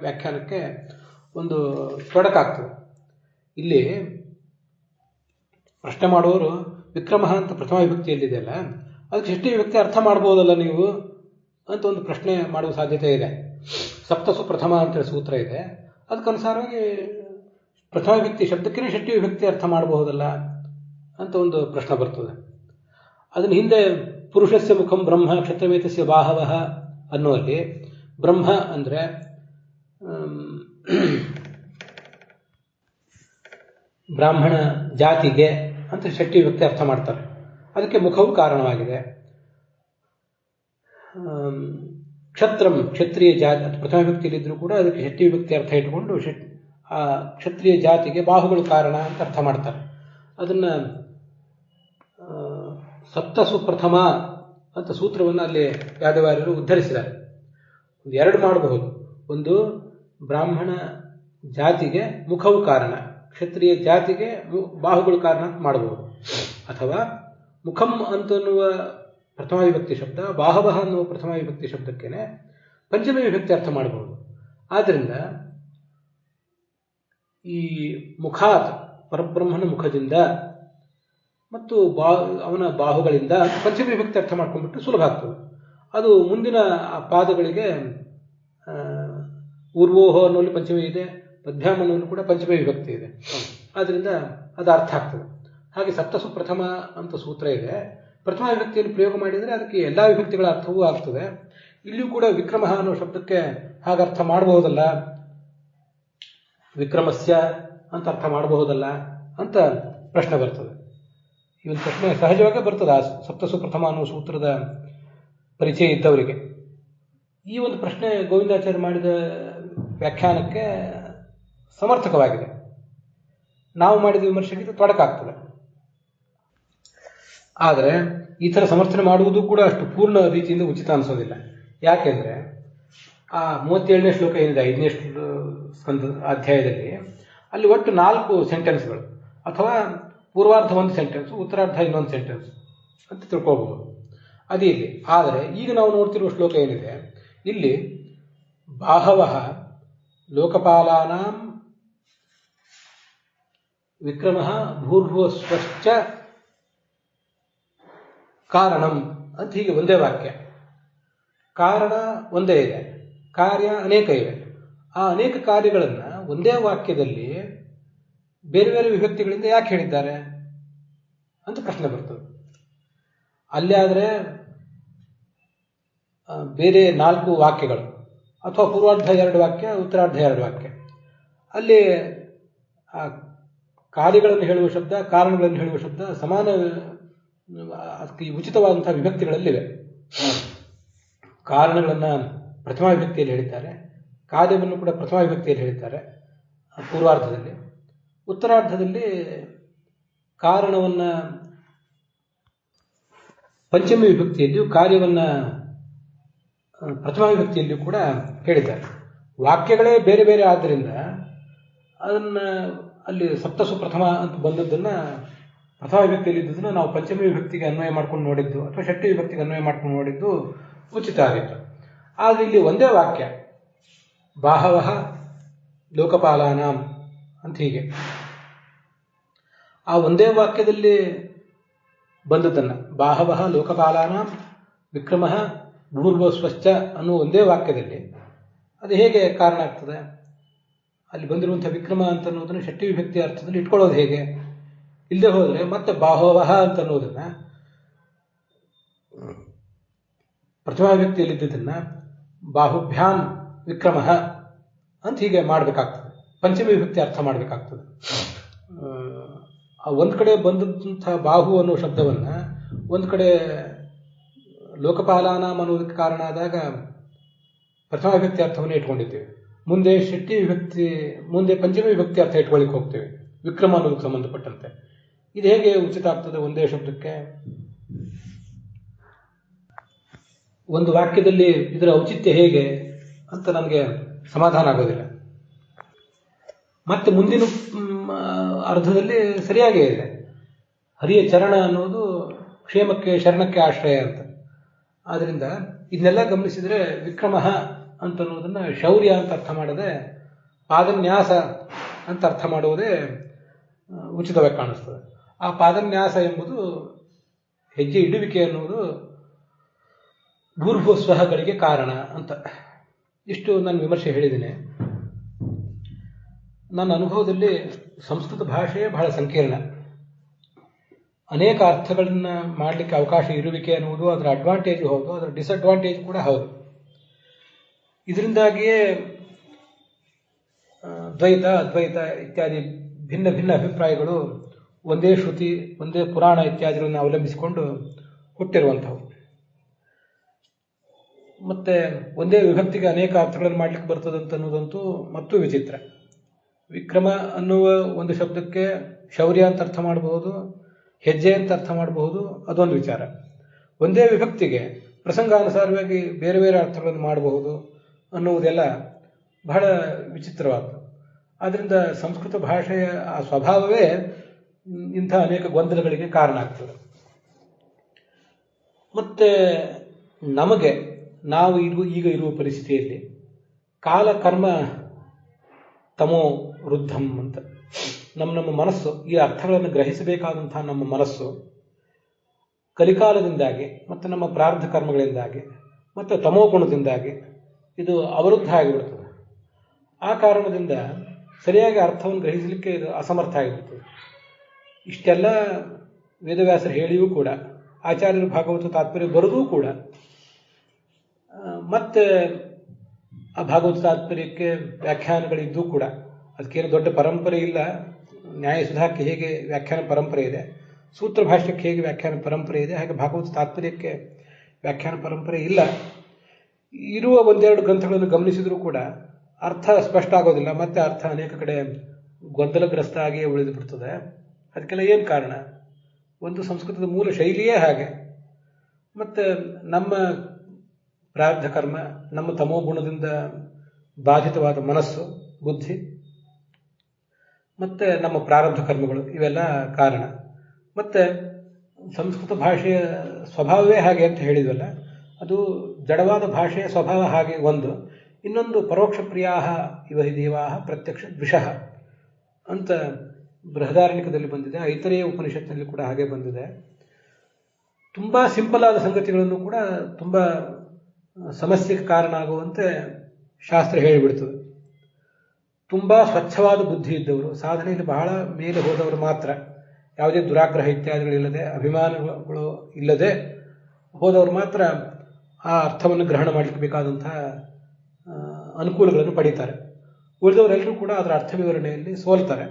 ವ್ಯಾಖ್ಯಾನಕ್ಕೆ ಒಂದು ತೊಡಕಾಗ್ತದೆ. ಇಲ್ಲಿ ಪ್ರಶ್ನೆ ಮಾಡುವವರು ವಿಕ್ರಮ ಅಂತ ಪ್ರಥಮ ವಿಭಕ್ತಿಯಲ್ಲಿದೆಯಲ್ಲ, ಅದಕ್ಕೆ ಷಷ್ಠಿ ವಿಭಕ್ತಿ ಅರ್ಥ ಮಾಡ್ಬೋದಲ್ಲ ನೀವು ಅಂತ ಒಂದು ಪ್ರಶ್ನೆ ಮಾಡುವ ಸಾಧ್ಯತೆ ಇದೆ. ಸಪ್ತಸು ಪ್ರಥಮ ಅಂತೇಳಿ ಸೂತ್ರ ಇದೆ, ಅದಕ್ಕನುಸಾರವಾಗಿ ಪ್ರಥಮ ವಿಭಕ್ತಿ ಶಬ್ದಕ್ಕೇ ಷಷ್ಠಿ ವಿಭಕ್ತಿ ಅರ್ಥ ಮಾಡಬಹುದಲ್ಲ ಅಂತ ಒಂದು ಪ್ರಶ್ನೆ ಬರ್ತದೆ. ಅದನ್ನ ಹಿಂದೆ ಪುರುಷಸ್ಯ ಮುಖಂ ಬ್ರಹ್ಮ ಕ್ಷತ್ರಮೇತಸ್ಯ ಬಾಹವಃ ಅನ್ನುವಲ್ಲಿ ಬ್ರಹ್ಮ ಅಂದರೆ ಬ್ರಾಹ್ಮಣ ಜಾತಿಗೆ ಅಂತ ಷಷ್ಠಿ ವಿಭಕ್ತಿ ಅರ್ಥ ಮಾಡ್ತಾರೆ. ಅದಕ್ಕೆ ಮುಖವು ಕಾರಣವಾಗಿದೆ. ಕ್ಷತ್ರಂ ಕ್ಷತ್ರಿಯ ಜಾತಿ ಪ್ರಥಮ ವಿಭಕ್ತಿಯಲ್ಲಿದ್ದರೂ ಕೂಡ ಅದಕ್ಕೆ ಷಷ್ಠಿ ವಿಭಕ್ತಿ ಅರ್ಥ ಇಟ್ಕೊಂಡು ಆ ಕ್ಷತ್ರಿಯ ಜಾತಿಗೆ ಬಾಹುಗಳು ಕಾರಣ ಅಂತ ಅರ್ಥ ಮಾಡ್ತಾರೆ. ಅದನ್ನು ಸಪ್ತಸು ಪ್ರಥಮ ಅಂತ ಸೂತ್ರವನ್ನು ಅಲ್ಲಿ ಯಾದವಾರ್ಯರು ಉದ್ಧರಿಸಿದ್ದಾರೆ. ಒಂದು 2 ಮಾಡಬಹುದು. ಒಂದು ಬ್ರಾಹ್ಮಣ ಜಾತಿಗೆ ಮುಖವು ಕಾರಣ, ಕ್ಷತ್ರಿಯ ಜಾತಿಗೆ ಬಾಹುಗಳು ಕಾರಣ ಅಂತ ಮಾಡಬಹುದು. ಅಥವಾ ಮುಖಂ ಅಂತನ್ನುವ ಪ್ರಥಮ ವಿಭಕ್ತಿ ಶಬ್ದ ಬಾಹವಃ ಅನ್ನುವ ಪ್ರಥಮ ವಿಭಕ್ತಿ ಶಬ್ದಕ್ಕೇನೆ ಪಂಚಮಿ ವಿಭಕ್ತಿ ಅರ್ಥ ಮಾಡಬಹುದು. ಆದ್ದರಿಂದ ಈ ಮುಖಾತ್ ಪರಬ್ರಹ್ಮನ ಮುಖದಿಂದ ಮತ್ತು ಅವನ ಬಾಹುಗಳಿಂದ ಪಂಚಮಿ ವಿಭಕ್ತಿ ಅರ್ಥ ಮಾಡ್ಕೊಂಡ್ಬಿಟ್ಟು ಸುಲಭ ಆಗ್ತದೆ. ಅದು ಮುಂದಿನ ಪಾದಗಳಿಗೆ ಊರ್ವೋಹೋ ಅನ್ನೋಲ್ಲಿ ಪಂಚಮಿ ಇದೆ, ಪದ್ಭ್ಯಾಮ್ ಅನ್ನೋಲ್ಲಿ ಕೂಡ ಪಂಚಮಿ ವಿಭಕ್ತಿ ಇದೆ. ಆದ್ದರಿಂದ ಅದು ಅರ್ಥ ಆಗ್ತದೆ. ಹಾಗೆ ಸಪ್ತಸು ಪ್ರಥಮ ಅಂತ ಸೂತ್ರ ಇದೆ. ಪ್ರಥಮ ವಿಭಕ್ತಿಯನ್ನು ಪ್ರಯೋಗ ಮಾಡಿದರೆ ಅದಕ್ಕೆ ಎಲ್ಲ ವಿಭಕ್ತಿಗಳ ಅರ್ಥವೂ ಆಗ್ತದೆ. ಇಲ್ಲಿಯೂ ಕೂಡ ವಿಕ್ರಮ ಅನ್ನೋ ಶಬ್ದಕ್ಕೆ ಹಾಗೆ ಅರ್ಥ ಮಾಡಬಹುದಲ್ಲ, ವಿಕ್ರಮಸ್ಯ ಅಂತ ಅರ್ಥ ಮಾಡಬಹುದಲ್ಲ ಅಂತ ಪ್ರಶ್ನೆ ಬರ್ತದೆ. ಈ ಒಂದು ಪ್ರಶ್ನೆ ಸಹಜವಾಗಿ ಬರ್ತದೆ ಆ ಸಪ್ತಸು ಪ್ರಥಮ ಅನ್ನೋ ಸೂತ್ರದ ಪರಿಚಯ ಇದ್ದವರಿಗೆ. ಈ ಒಂದು ಪ್ರಶ್ನೆ ಗೋವಿಂದಾಚಾರ್ಯ ಮಾಡಿದ ವ್ಯಾಖ್ಯಾನಕ್ಕೆ ಸಮರ್ಥಕವಾಗಿದೆ. ನಾವು ಮಾಡಿದ ವಿಮರ್ಶೆಗೆ ತೊಡಕಾಗ್ತದೆ. ಆದರೆ ಈ ಥರ ಸಮರ್ಥನೆ ಮಾಡುವುದು ಕೂಡ ಅಷ್ಟು ಪೂರ್ಣ ರೀತಿಯಿಂದ ಉಚಿತ ಅನಿಸೋದಿಲ್ಲ. ಯಾಕೆಂದರೆ ಆ 37ನೇ ಶ್ಲೋಕ ಏನಿದೆ 5ನೇ ಅಧ್ಯಾಯದಲ್ಲಿ ಅಲ್ಲಿ ಒಟ್ಟು 4 ಸೆಂಟೆನ್ಸ್ಗಳು, ಅಥವಾ ಪೂರ್ವಾರ್ಧ ಒಂದು ಸೆಂಟೆನ್ಸ್, ಉತ್ತರಾರ್ಧ ಇನ್ನೊಂದು ಸೆಂಟೆನ್ಸ್ ಅಂತ ತಿಳ್ಕೊಳ್ಬಹುದು. ಅದೇ ಇಲ್ಲಿ. ಆದರೆ ಈಗ ನಾವು ನೋಡ್ತಿರುವ ಶ್ಲೋಕ ಏನಿದೆ ಇಲ್ಲಿ ಬಾಹವಃ ಲೋಕಪಾಲಾನಾಂ ವಿಕ್ರಮಃ ಭೂರ್ಭುವಸ್ವಶ್ಚ ಕಾರಣಂ ಅಂತ ಹೀಗೆ ಒಂದೇ ವಾಕ್ಯ. ಕಾರಣ ಒಂದೇ ಇದೆ, ಕಾರ್ಯ ಅನೇಕ ಇವೆ. ಆ ಅನೇಕ ಕಾರ್ಯಗಳನ್ನು ಒಂದೇ ವಾಕ್ಯದಲ್ಲಿ ಬೇರೆ ಬೇರೆ ವಿಭಕ್ತಿಗಳಿಂದ ಯಾಕೆ ಹೇಳಿದ್ದಾರೆ ಅಂತ ಪ್ರಶ್ನೆ ಬರ್ತದೆ. ಅಲ್ಲಿ ಆದರೆ ಬೇರೆ 4 ವಾಕ್ಯಗಳು ಅಥವಾ ಪೂರ್ವಾರ್ಧ 2 ವಾಕ್ಯ, ಉತ್ತರಾರ್ಧ 2 ವಾಕ್ಯ, ಅಲ್ಲಿ ಕಾರ್ಯಗಳನ್ನು ಹೇಳುವ ಶಬ್ದ, ಕಾರಣಗಳನ್ನು ಹೇಳುವ ಶಬ್ದ ಸಮಾನ ಅದಕ್ಕೆ ಉಚಿತವಾದಂತಹ ವಿಭಕ್ತಿಗಳಲ್ಲಿವೆ. ಕಾರಣಗಳನ್ನು ಪ್ರಥಮ ವಿಭಕ್ತಿಯಲ್ಲಿ ಹೇಳಿದ್ದಾರೆ, ಕಾರ್ಯವನ್ನು ಕೂಡ ಪ್ರಥಮ ವಿಭಕ್ತಿಯಲ್ಲಿ ಹೇಳಿದ್ದಾರೆ ಪೂರ್ವಾರ್ಧದಲ್ಲಿ. ಉತ್ತರಾರ್ಧದಲ್ಲಿ ಕಾರಣವನ್ನು ಪಂಚಮಿ ವಿಭಕ್ತಿಯಲ್ಲಿಯೂ ಕಾರ್ಯವನ್ನು ಪ್ರಥಮ ವಿಭಕ್ತಿಯಲ್ಲಿಯೂ ಕೂಡ ಹೇಳಿದ್ದಾರೆ. ವಾಕ್ಯಗಳೇ ಬೇರೆ ಬೇರೆ ಆದ್ದರಿಂದ ಅದನ್ನು ಅಲ್ಲಿ ಸಪ್ತಸು ಪ್ರಥಮ ಅಂತ ಬಂದದ್ದನ್ನು ಪ್ರಥಮ ವಿಭಕ್ತಿಯಲ್ಲಿ ಇದ್ದದನ್ನು ನಾವು ಪಂಚಮಿ ವಿಭಕ್ತಿಗೆ ಅನ್ವಯ ಮಾಡ್ಕೊಂಡು ನೋಡಿದ್ದು ಅಥವಾ ಷಷ್ಠಿ ವಿಭಕ್ತಿಗೆ ಅನ್ವಯ ಮಾಡ್ಕೊಂಡು ನೋಡಿದ್ದು ಉಚಿತ ಆಗಿತ್ತು. ಆದರೆ ಇಲ್ಲಿ ಒಂದೇ ವಾಕ್ಯ ಬಾಹವಃ ಲೋಕಪಾಲಾನಾಂ ಅಂತ ಹೀಗೆ ಆ ಒಂದೇ ವಾಕ್ಯದಲ್ಲಿ ಬಂದದ್ದನ್ನು ಬಾಹವಃ ಲೋಕಪಾಲಾನಾಂ ವಿಕ್ರಮಃ ಭೂರ್ಭುವಸ್ವಶ್ಚ ಅನ್ನೋ ಒಂದೇ ವಾಕ್ಯದಲ್ಲಿ ಅದು ಹೇಗೆ ಕಾರಣ ಆಗ್ತದೆ? ಅಲ್ಲಿ ಬಂದಿರುವಂಥ ವಿಕ್ರಮ ಅಂತ ಅನ್ನೋದನ್ನು ಷಷ್ಠಿ ವಿಭಕ್ತಿ ಅರ್ಥದಲ್ಲಿ ಇಟ್ಕೊಳ್ಳೋದು ಹೇಗೆ? ಇಲ್ಲದೆ ಹೋದರೆ ಮತ್ತೆ ಬಾಹವಃ ಅಂತ ಅನ್ನೋದನ್ನು ಪ್ರಥಮ ವಿಭಕ್ತಿಯಲ್ಲಿದ್ದದನ್ನು ಬಾಹುಭ್ಯಾಂ ವಿಕ್ರಮ ಅಂತ ಹೀಗೆ ಮಾಡಬೇಕಾಗ್ತದೆ, ಪಂಚಮಿ ವಿಭಕ್ತಿ ಅರ್ಥ ಮಾಡಬೇಕಾಗ್ತದೆ. ಒಂದು ಕಡೆ ಬಂದಂಥ ಬಾಹು ಅನ್ನೋ ಶಬ್ದವನ್ನು ಒಂದು ಕಡೆ ಲೋಕಪಾಲಾನಾಂ ಅನ್ನೋದಕ್ಕೆ ಕಾರಣ ಆದಾಗ ಪ್ರಥಮ ವಿಭಕ್ತಿ ಅರ್ಥವನ್ನು ಇಟ್ಕೊಂಡಿದ್ದೇವೆ, ಮುಂದೆ ಷಷ್ಠಿ ವಿಭಕ್ತಿ, ಮುಂದೆ ಪಂಚಮಿ ವಿಭಕ್ತಿ ಅರ್ಥ ಇಟ್ಕೊಳ್ಳಿಕ್ಕೆ ಹೋಗ್ತೇವೆ ವಿಕ್ರಮ ಅನ್ನೋದಕ್ಕೆ ಸಂಬಂಧಪಟ್ಟಂತೆ. ಇದು ಹೇಗೆ ಉಚಿತ ಆಗ್ತದೆ ಒಂದೇ ಶಬ್ದಕ್ಕೆ? ಒಂದು ವಾಕ್ಯದಲ್ಲಿ ಇದರ ಔಚಿತ್ಯ ಹೇಗೆ ಅಂತ ನನಗೆ ಸಮಾಧಾನ ಆಗೋದಿಲ್ಲ. ಮತ್ತೆ ಮುಂದಿನ ಅರ್ಧದಲ್ಲಿ ಸರಿಯಾಗೇ ಇದೆ, ಹರಿಯ ಚರಣ ಅನ್ನೋದು ಕ್ಷೇಮಕ್ಕೆ ಶರಣಕ್ಕೆ ಆಶ್ರಯ ಅಂತ. ಆದ್ದರಿಂದ ಇದನ್ನೆಲ್ಲ ಗಮನಿಸಿದರೆ ವಿಕ್ರಮ ಅಂತ ಅನ್ನೋದನ್ನು ಶೌರ್ಯ ಅಂತ ಅರ್ಥ ಮಾಡದೆ ಪಾದನ್ಯಾಸ ಅಂತ ಅರ್ಥ ಮಾಡುವುದೇ ಉಚಿತವಾಗಿ ಕಾಣಿಸ್ತದೆ. ಆ ಪಾದನ್ಯಾಸ ಎಂಬುದು ಹೆಜ್ಜೆ ಇಡುವಿಕೆ ಅನ್ನುವುದು ಭೂರ್ಭುವಸ್ವಹಗಳಿಗೆ ಕಾರಣ ಅಂತ. ಇಷ್ಟು ನಾನು ವಿಮರ್ಶೆ ಹೇಳಿದ್ದೇನೆ. ನನ್ನ ಅನುಭವದಲ್ಲಿ ಸಂಸ್ಕೃತ ಭಾಷೆಯೇ ಬಹಳ ಸಂಕೀರ್ಣ, ಅನೇಕ ಅರ್ಥಗಳನ್ನು ಮಾಡಲಿಕ್ಕೆ ಅವಕಾಶ ಇರುವಿಕೆ ಅನ್ನುವುದು ಅದರ ಅಡ್ವಾಂಟೇಜು ಹೌದು, ಅದರ ಡಿಸಡ್ವಾಂಟೇಜ್ ಕೂಡ ಹೌದು. ಇದರಿಂದಾಗಿಯೇ ದ್ವೈತ ಅದ್ವೈತ ಇತ್ಯಾದಿ ಭಿನ್ನ ಭಿನ್ನ ಅಭಿಪ್ರಾಯಗಳು ಒಂದೇ ಶ್ರುತಿ, ಒಂದೇ ಪುರಾಣ ಇತ್ಯಾದಿಗಳನ್ನು ಅವಲಂಬಿಸಿಕೊಂಡು ಹುಟ್ಟಿರುವಂಥವು. ಮತ್ತೆ ಒಂದೇ ವಿಭಕ್ತಿಗೆ ಅನೇಕ ಅರ್ಥಗಳನ್ನು ಮಾಡಲಿಕ್ಕೆ ಬರ್ತದಂತ ಅನ್ನೋದಂತೂ ಮತ್ತೂ ವಿಚಿತ್ರ. ವಿಕ್ರಮ ಅನ್ನುವ ಒಂದು ಶಬ್ದಕ್ಕೆ ಶೌರ್ಯ ಅಂತ ಅರ್ಥ ಮಾಡಬಹುದು, ಹೆಜ್ಜೆ ಅಂತ ಅರ್ಥ ಮಾಡಬಹುದು, ಅದೊಂದು ವಿಚಾರ. ಒಂದೇ ವಿಭಕ್ತಿಗೆ ಪ್ರಸಂಗಾನುಸಾರವಾಗಿ ಬೇರೆ ಬೇರೆ ಅರ್ಥಗಳನ್ನು ಮಾಡಬಹುದು ಅನ್ನುವುದೆಲ್ಲ ಬಹಳ ವಿಚಿತ್ರವಾದ್ದು. ಆದ್ದರಿಂದ ಸಂಸ್ಕೃತ ಭಾಷೆಯ ಆ ಸ್ವಭಾವವೇ ಇಂಥ ಅನೇಕ ಗೊಂದಲಗಳಿಗೆ ಕಾರಣ ಆಗ್ತದೆ. ಮತ್ತೆ ನಮಗೆ ನಾವು ಈಗ ಇರುವ ಪರಿಸ್ಥಿತಿಯಲ್ಲಿ ಕಾಲ ಕರ್ಮ ತಮೋ ವೃದ್ಧಂ ಅಂತ ನಮ್ಮ ಮನಸ್ಸು, ಈ ಅರ್ಥಗಳನ್ನು ಗ್ರಹಿಸಬೇಕಾದಂತಹ ನಮ್ಮ ಮನಸ್ಸು ಕಲಿಕಾಲದಿಂದಾಗಿ ಮತ್ತು ನಮ್ಮ ಪ್ರಾರಬ್ಧ ಕರ್ಮಗಳಿಂದಾಗಿ ಮತ್ತು ತಮೋಗುಣದಿಂದಾಗಿ ಇದು ಅವರುದ್ಧ ಆಗಿಬಿಡ್ತದೆ. ಆ ಕಾರಣದಿಂದ ಸರಿಯಾಗಿ ಅರ್ಥವನ್ನು ಗ್ರಹಿಸಲಿಕ್ಕೆ ಇದು ಅಸಮರ್ಥ ಆಗಿಬಿಡ್ತದೆ. ಇಷ್ಟೆಲ್ಲ ವೇದವ್ಯಾಸರು ಹೇಳಿಯೂ ಕೂಡ, ಆಚಾರ್ಯರು ಭಾಗವತ ತಾತ್ಪರ್ಯ ಬರೆದೂ ಕೂಡ, ಮತ್ತೆ ಆ ಭಾಗವತ ತಾತ್ಪರ್ಯಕ್ಕೆ ವ್ಯಾಖ್ಯಾನಗಳಿದ್ದೂ ಕೂಡ ಅದಕ್ಕೇನು ದೊಡ್ಡ ಪರಂಪರೆ ಇಲ್ಲ. ನ್ಯಾಯಸುಧಾಕ್ಕೆ ಹೇಗೆ ವ್ಯಾಖ್ಯಾನ ಪರಂಪರೆ ಇದೆ, ಸೂತ್ರ ಭಾಷ್ಯಕ್ಕೆ ಹೇಗೆ ವ್ಯಾಖ್ಯಾನ ಪರಂಪರೆ ಇದೆ, ಹಾಗೆ ಭಾಗವತ ತಾತ್ಪರ್ಯಕ್ಕೆ ವ್ಯಾಖ್ಯಾನ ಪರಂಪರೆ ಇಲ್ಲ. ಇರುವ ಒಂದೆರಡು ಗ್ರಂಥಗಳನ್ನು ಗಮನಿಸಿದರೂ ಕೂಡ ಅರ್ಥ ಸ್ಪಷ್ಟ ಆಗೋದಿಲ್ಲ, ಮತ್ತೆ ಅರ್ಥ ಅನೇಕ ಕಡೆ ಗೊಂದಲಗ್ರಸ್ತ ಆಗಿಯೇ ಉಳಿದು ಬಿಡ್ತದೆ. ಅದಕ್ಕೆಲ್ಲ ಏನು ಕಾರಣ? ಒಂದು ಸಂಸ್ಕೃತದ ಮೂಲ ಶೈಲಿಯೇ ಹಾಗೆ, ಮತ್ತು ನಮ್ಮ ಪ್ರಾರಬ್ಧ ಕರ್ಮ, ನಮ್ಮ ತಮೋಗುಣದಿಂದ ಬಾಧಿತವಾದ ಮನಸ್ಸು, ಬುದ್ಧಿ, ಮತ್ತು ನಮ್ಮ ಪ್ರಾರಬ್ಧ ಕರ್ಮಗಳು, ಇವೆಲ್ಲ ಕಾರಣ. ಮತ್ತು ಸಂಸ್ಕೃತ ಭಾಷೆಯ ಸ್ವಭಾವವೇ ಹಾಗೆ ಅಂತ ಹೇಳಿದ್ವಲ್ಲ, ಅದು ಜಡವಾದ ಭಾಷೆಯ ಸ್ವಭಾವ ಹಾಗೆ ಒಂದು. ಇನ್ನೊಂದು ಪರೋಕ್ಷ ಪ್ರಿಯಾಹ ಇವ ಹಿ ದೇವಾಹ ಪ್ರತ್ಯಕ್ಷ ದ್ವಿಷಃ ಅಂತ ಬೃಹದಾರಣ್ಯಕದಲ್ಲಿ ಬಂದಿದೆ, ಐತರೇಯ ಉಪನಿಷತ್ತಿನಲ್ಲಿ ಕೂಡ ಹಾಗೆ ಬಂದಿದೆ. ತುಂಬ ಸಿಂಪಲ್ ಆದ ಸಂಗತಿಗಳನ್ನು ಕೂಡ ತುಂಬ ಸಮಸ್ಯೆಗೆ ಕಾರಣ ಆಗುವಂತೆ ಶಾಸ್ತ್ರ ಹೇಳಿಬಿಡ್ತದೆ. ತುಂಬ ಸ್ವಚ್ಛವಾದ ಬುದ್ಧಿ ಇದ್ದವರು, ಸಾಧನೆಯಲ್ಲಿ ಬಹಳ ಮೇಲೆ ಹೋದವರು ಮಾತ್ರ, ಯಾವುದೇ ದುರಾಗ್ರಹ ಇತ್ಯಾದಿಗಳಿಲ್ಲದೆ, ಅಭಿಮಾನಗಳು ಇಲ್ಲದೆ ಹೋದವರು ಮಾತ್ರ ಆ ಅರ್ಥವನ್ನು ಗ್ರಹಣ ಮಾಡಲಿಕ್ಕೆ ಬೇಕಾದಂತಹ ಅನುಕೂಲಗಳನ್ನು ಪಡೀತಾರೆ. ಉಳಿದವರೆಲ್ಲರೂ ಕೂಡ ಅದರ ಅರ್ಥ ವಿವರಣೆಯಲ್ಲಿ ಸೋಲ್ತಾರೆ.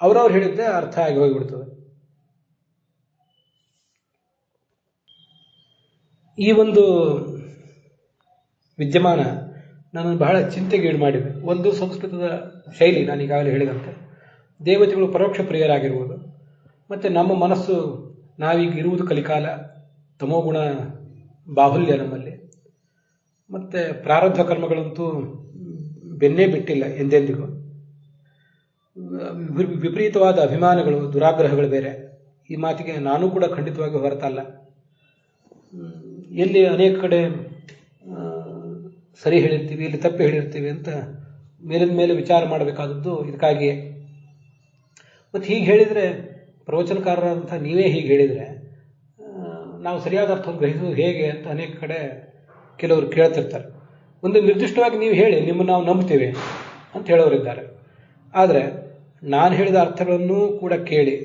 ಅವರವ್ರು ಹೇಳಿದ್ದೇ ಅರ್ಥ ಆಗಿ ಹೋಗಿಬಿಡ್ತದೆ. ಈ ಒಂದು ವಿದ್ಯಮಾನ ನನ್ನನ್ನು ಬಹಳ ಚಿಂತೆಗೀಡು ಮಾಡಿದೆ. ಒಂದು ಸಂಸ್ಕೃತದ ಶೈಲಿ, ನಾನು ಈಗಾಗಲೇ ಹೇಳಿದಂತೆ ದೇವತೆಗಳು ಪರೋಕ್ಷ ಪ್ರಿಯರಾಗಿರುವುದು, ಮತ್ತು ನಮ್ಮ ಮನಸ್ಸು ನಾವೀಗ ಇರುವುದು ಕಲಿಕಾಲ, ತಮೋಗುಣ ಬಾಹುಲ್ಯ ನಮ್ಮಲ್ಲಿ, ಮತ್ತು ಪ್ರಾರಬ್ಧ ಕರ್ಮಗಳಂತೂ ಬೆನ್ನೇ ಬಿಟ್ಟಿಲ್ಲ ಎಂದೆಂದಿಗೂ. ವಿಪರೀತವಾದ ಅಭಿಮಾನಗಳು, ದುರಾಗ್ರಹಗಳು ಬೇರೆ. ಈ ಮಾತಿಗೆ ನಾನು ಕೂಡ ಖಂಡಿತವಾಗಿ ಹೊರತಲ್ಲ. ಎಲ್ಲಿ ಅನೇಕ ಕಡೆ ಸರಿ ಹೇಳಿರ್ತೀವಿ, ಇಲ್ಲಿ ತಪ್ಪು ಹೇಳಿರ್ತೀವಿ ಅಂತ ಮೇಲಿನ ಮೇಲೆ ವಿಚಾರ ಮಾಡಬೇಕಾದದ್ದು ಇದಕ್ಕಾಗಿಯೇ. ಮತ್ತು ಹೀಗೆ ಹೇಳಿದರೆ, ಪ್ರವಚನಕಾರರಂಥ ನೀವೇ ಹೀಗೆ ಹೇಳಿದರೆ ನಾವು ಸರಿಯಾದ ಅರ್ಥವನ್ನು ಗ್ರಹಿಸೋದು ಹೇಗೆ ಅಂತ ಅನೇಕ ಕಡೆ ಕೆಲವರು ಕೇಳ್ತಿರ್ತಾರೆ. ಒಂದು ನಿರ್ದಿಷ್ಟವಾಗಿ ನೀವು ಹೇಳಿ, ನಿಮ್ಮನ್ನು ನಾವು ನಂಬ್ತೇವೆ ಅಂತ ಹೇಳೋರಿದ್ದಾರೆ. ಆದರೆ ನಾನು ಹೇಳಿದ ಅರ್ಥಗಳನ್ನು ಕೂಡ ಕೇಳಿ,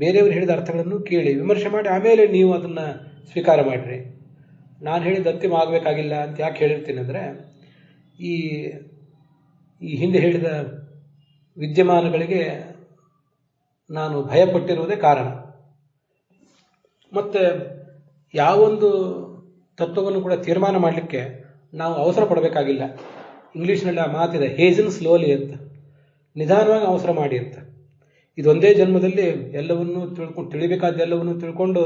ಬೇರೆಯವರು ಹೇಳಿದ ಅರ್ಥಗಳನ್ನು ಕೇಳಿ ವಿಮರ್ಶೆ ಮಾಡಿ ಆಮೇಲೆ ನೀವು ಅದನ್ನು ಸ್ವೀಕಾರ ಮಾಡಿರಿ. ನಾನು ಹೇಳಿದ ಅಂತಿಮ ಆಗಬೇಕಾಗಿಲ್ಲ ಅಂತ ಯಾಕೆ ಹೇಳಿರ್ತೀನಿ ಅಂದರೆ, ಈ ಹಿಂದೆ ಹೇಳಿದ ವಿದ್ಯಮಾನಗಳಿಗೆ ನಾನು ಭಯಪಟ್ಟಿರುವುದೇ ಕಾರಣ. ಮತ್ತು ಯಾವೊಂದು ತತ್ವವನ್ನು ಕೂಡ ತೀರ್ಮಾನ ಮಾಡಲಿಕ್ಕೆ ನಾವು ಅವಸರ ಪಡಬೇಕಾಗಿಲ್ಲ. ಇಂಗ್ಲೀಷ್ನಲ್ಲಿ ಆ ಮಾತಿದೆ, ಹೇಜನ್ ಸ್ಲೋಲಿ ಅಂತ, ನಿಧಾನವಾಗಿ ಅವಸರ ಮಾಡಿ ಅಂತ. ಇದೊಂದೇ ಜನ್ಮದಲ್ಲಿ ಎಲ್ಲವನ್ನೂ ತಿಳಿಬೇಕಾದ ಎಲ್ಲವನ್ನೂ ತಿಳ್ಕೊಂಡು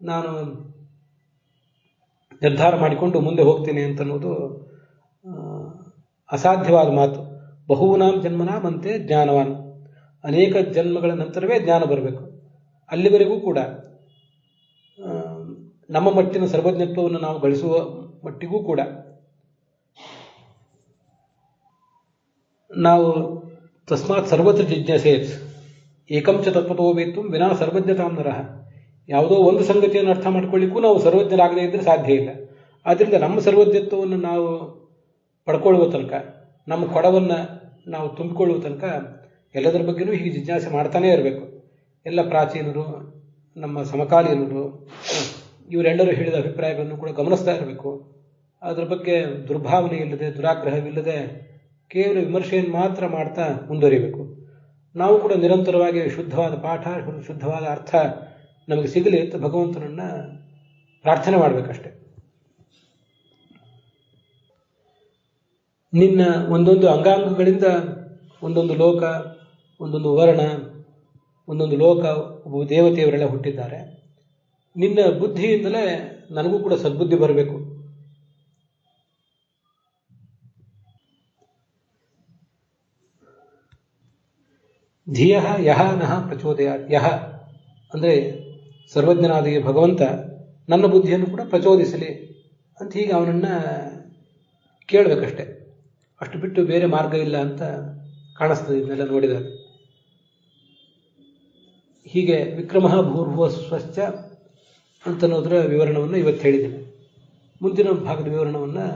ನಾನು ನಿರ್ಧಾರ ಮಾಡಿಕೊಂಡು ಮುಂದೆ ಹೋಗ್ತೀನಿ ಅಂತನ್ನೋದು ಅಸಾಧ್ಯವಾದ ಮಾತು. ಬಹೂನಾಂ ಜನ್ಮನಾಮಂತೆ ಜ್ಞಾನವಾನ್, ಅನೇಕ ಜನ್ಮಗಳ ನಂತರವೇ ಜ್ಞಾನ ಬರಬೇಕು. ಅಲ್ಲಿವರೆಗೂ ಕೂಡ ನಮ್ಮ ಮಟ್ಟಿನ ಸರ್ವಜ್ಞತ್ವವನ್ನು ನಾವು ಗಳಿಸುವ ಮಟ್ಟಿಗೂ ಕೂಡ ನಾವು ತಸ್ಮಾತ್ ಸರ್ವತ್ರ ಜಿಜ್ಞಾಸೇತ್ ಏಕಂಚ ತತ್ವತೋ ವೇತ್ತು ವಿನಾ ಸರ್ವಜ್ಞತಾಂ ನರಃ. ಯಾವುದೋ ಒಂದು ಸಂಗತಿಯನ್ನು ಅರ್ಥ ಮಾಡ್ಕೊಳ್ಳಿಕ್ಕೂ ನಾವು ಸರ್ವಜ್ಞರಾಗದೇ ಇದ್ದರೆ ಸಾಧ್ಯ ಇಲ್ಲ. ಆದ್ದರಿಂದ ನಮ್ಮ ಸರ್ವಜ್ಞತ್ವವನ್ನು ನಾವು ಪಡ್ಕೊಳ್ಳುವ ತನಕ, ನಮ್ಮ ಕೊಡವನ್ನು ನಾವು ತುಂಬಿಕೊಳ್ಳುವ ತನಕ ಎಲ್ಲದರ ಬಗ್ಗೆನೂ ಹೀಗೆ ಜಿಜ್ಞಾಸೆ ಮಾಡ್ತಾನೇ ಇರಬೇಕು. ಎಲ್ಲ ಪ್ರಾಚೀನರು, ನಮ್ಮ ಸಮಕಾಲೀನರು, ಇವರೆಲ್ಲರೂ ಹೇಳಿದ ಅಭಿಪ್ರಾಯಗಳನ್ನು ಕೂಡ ಗಮನಿಸ್ತಾ ಇರಬೇಕು. ಅದರ ಬಗ್ಗೆ ದುರ್ಭಾವನೆ ಇಲ್ಲದೆ, ದುರಾಗ್ರಹವಿಲ್ಲದೆ ಕೇವಲ ವಿಮರ್ಶೆಯನ್ನು ಮಾತ್ರ ಮಾಡ್ತಾ ಮುಂದುವರಿಬೇಕು. ನಾವು ಕೂಡ ನಿರಂತರವಾಗಿ ಶುದ್ಧವಾದ ಪಾಠ, ಶುದ್ಧವಾದ ಅರ್ಥ ನಮಗೆ ಸಿಗಲಿ ಅಂತ ಭಗವಂತನನ್ನ ಪ್ರಾರ್ಥನೆ ಮಾಡಬೇಕಷ್ಟೆ. ನಿನ್ನ ಒಂದೊಂದು ಅಂಗಾಂಗಗಳಿಂದ ಒಂದೊಂದು ಲೋಕ, ಒಂದೊಂದು ವರ್ಣ, ಒಂದೊಂದು ಲೋಕ, ಒಬ್ಬ ದೇವತೆಯವರೆಲ್ಲ ಹುಟ್ಟಿದ್ದಾರೆ. ನಿನ್ನ ಬುದ್ಧಿಯಿಂದಲೇ ನನಗೂ ಕೂಡ ಸದ್ಬುದ್ಧಿ ಬರಬೇಕು. ಧಿಯ ಯಹ ನಹ ಪ್ರಚೋದಯಾತ್. ಯಹ ಅಂದರೆ ಸರ್ವಜ್ಞನಾದ ಈ ಭಗವಂತ ನನ್ನ ಬುದ್ಧಿಯನ್ನು ಕೂಡ ಪ್ರಚೋದಿಸಲಿ ಅಂತ ಹೀಗೆ ಅವನನ್ನು ಕೇಳಬೇಕಷ್ಟೆ. ಅಷ್ಟು ಬಿಟ್ಟು ಬೇರೆ ಮಾರ್ಗ ಇಲ್ಲ ಅಂತ ಕಾಣಿಸ್ತದೆ ಇದನ್ನೆಲ್ಲ ನೋಡಿದಾಗ. ಹೀಗೆ ವಿಕ್ರಮ ಭೂರ್ಭುವ ಸ್ವಶ್ಚ ಅಂತನ್ನೋದರ ವಿವರಣವನ್ನು ಇವತ್ತು ಹೇಳಿದ್ದೇನೆ. ಮುಂದಿನ ಭಾಗದ ವಿವರಣವನ್ನು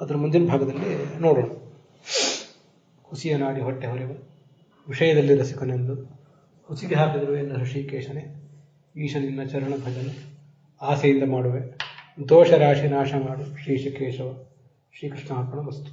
ಅದರ ಮುಂದಿನ ಭಾಗದಲ್ಲಿ ನೋಡೋಣ. ಹುಸಿಯ ನಾಡಿ ಹೊಟ್ಟೆ ಹೊರೆವ ವಿಷಯದಲ್ಲಿ ರಸಿಕನೆಂದು ಹುಸಿಗೆ ಹಾಕಿದರು ಎನ್ನ ಋಷಿಕೇಶನೇ, ಈಶ ನಿನ್ನ ಚರಣ ಭಜನೆ ಆಸೆಯಿಂದ ಮಾಡುವೆ, ದೋಷ ರಾಶಿ ನಾಶ ಮಾಡು ಶ್ರೀಶಕೇಶವ. ಶ್ರೀಕೃಷ್ಣಾರ್ಪಣ ವಸ್ತು.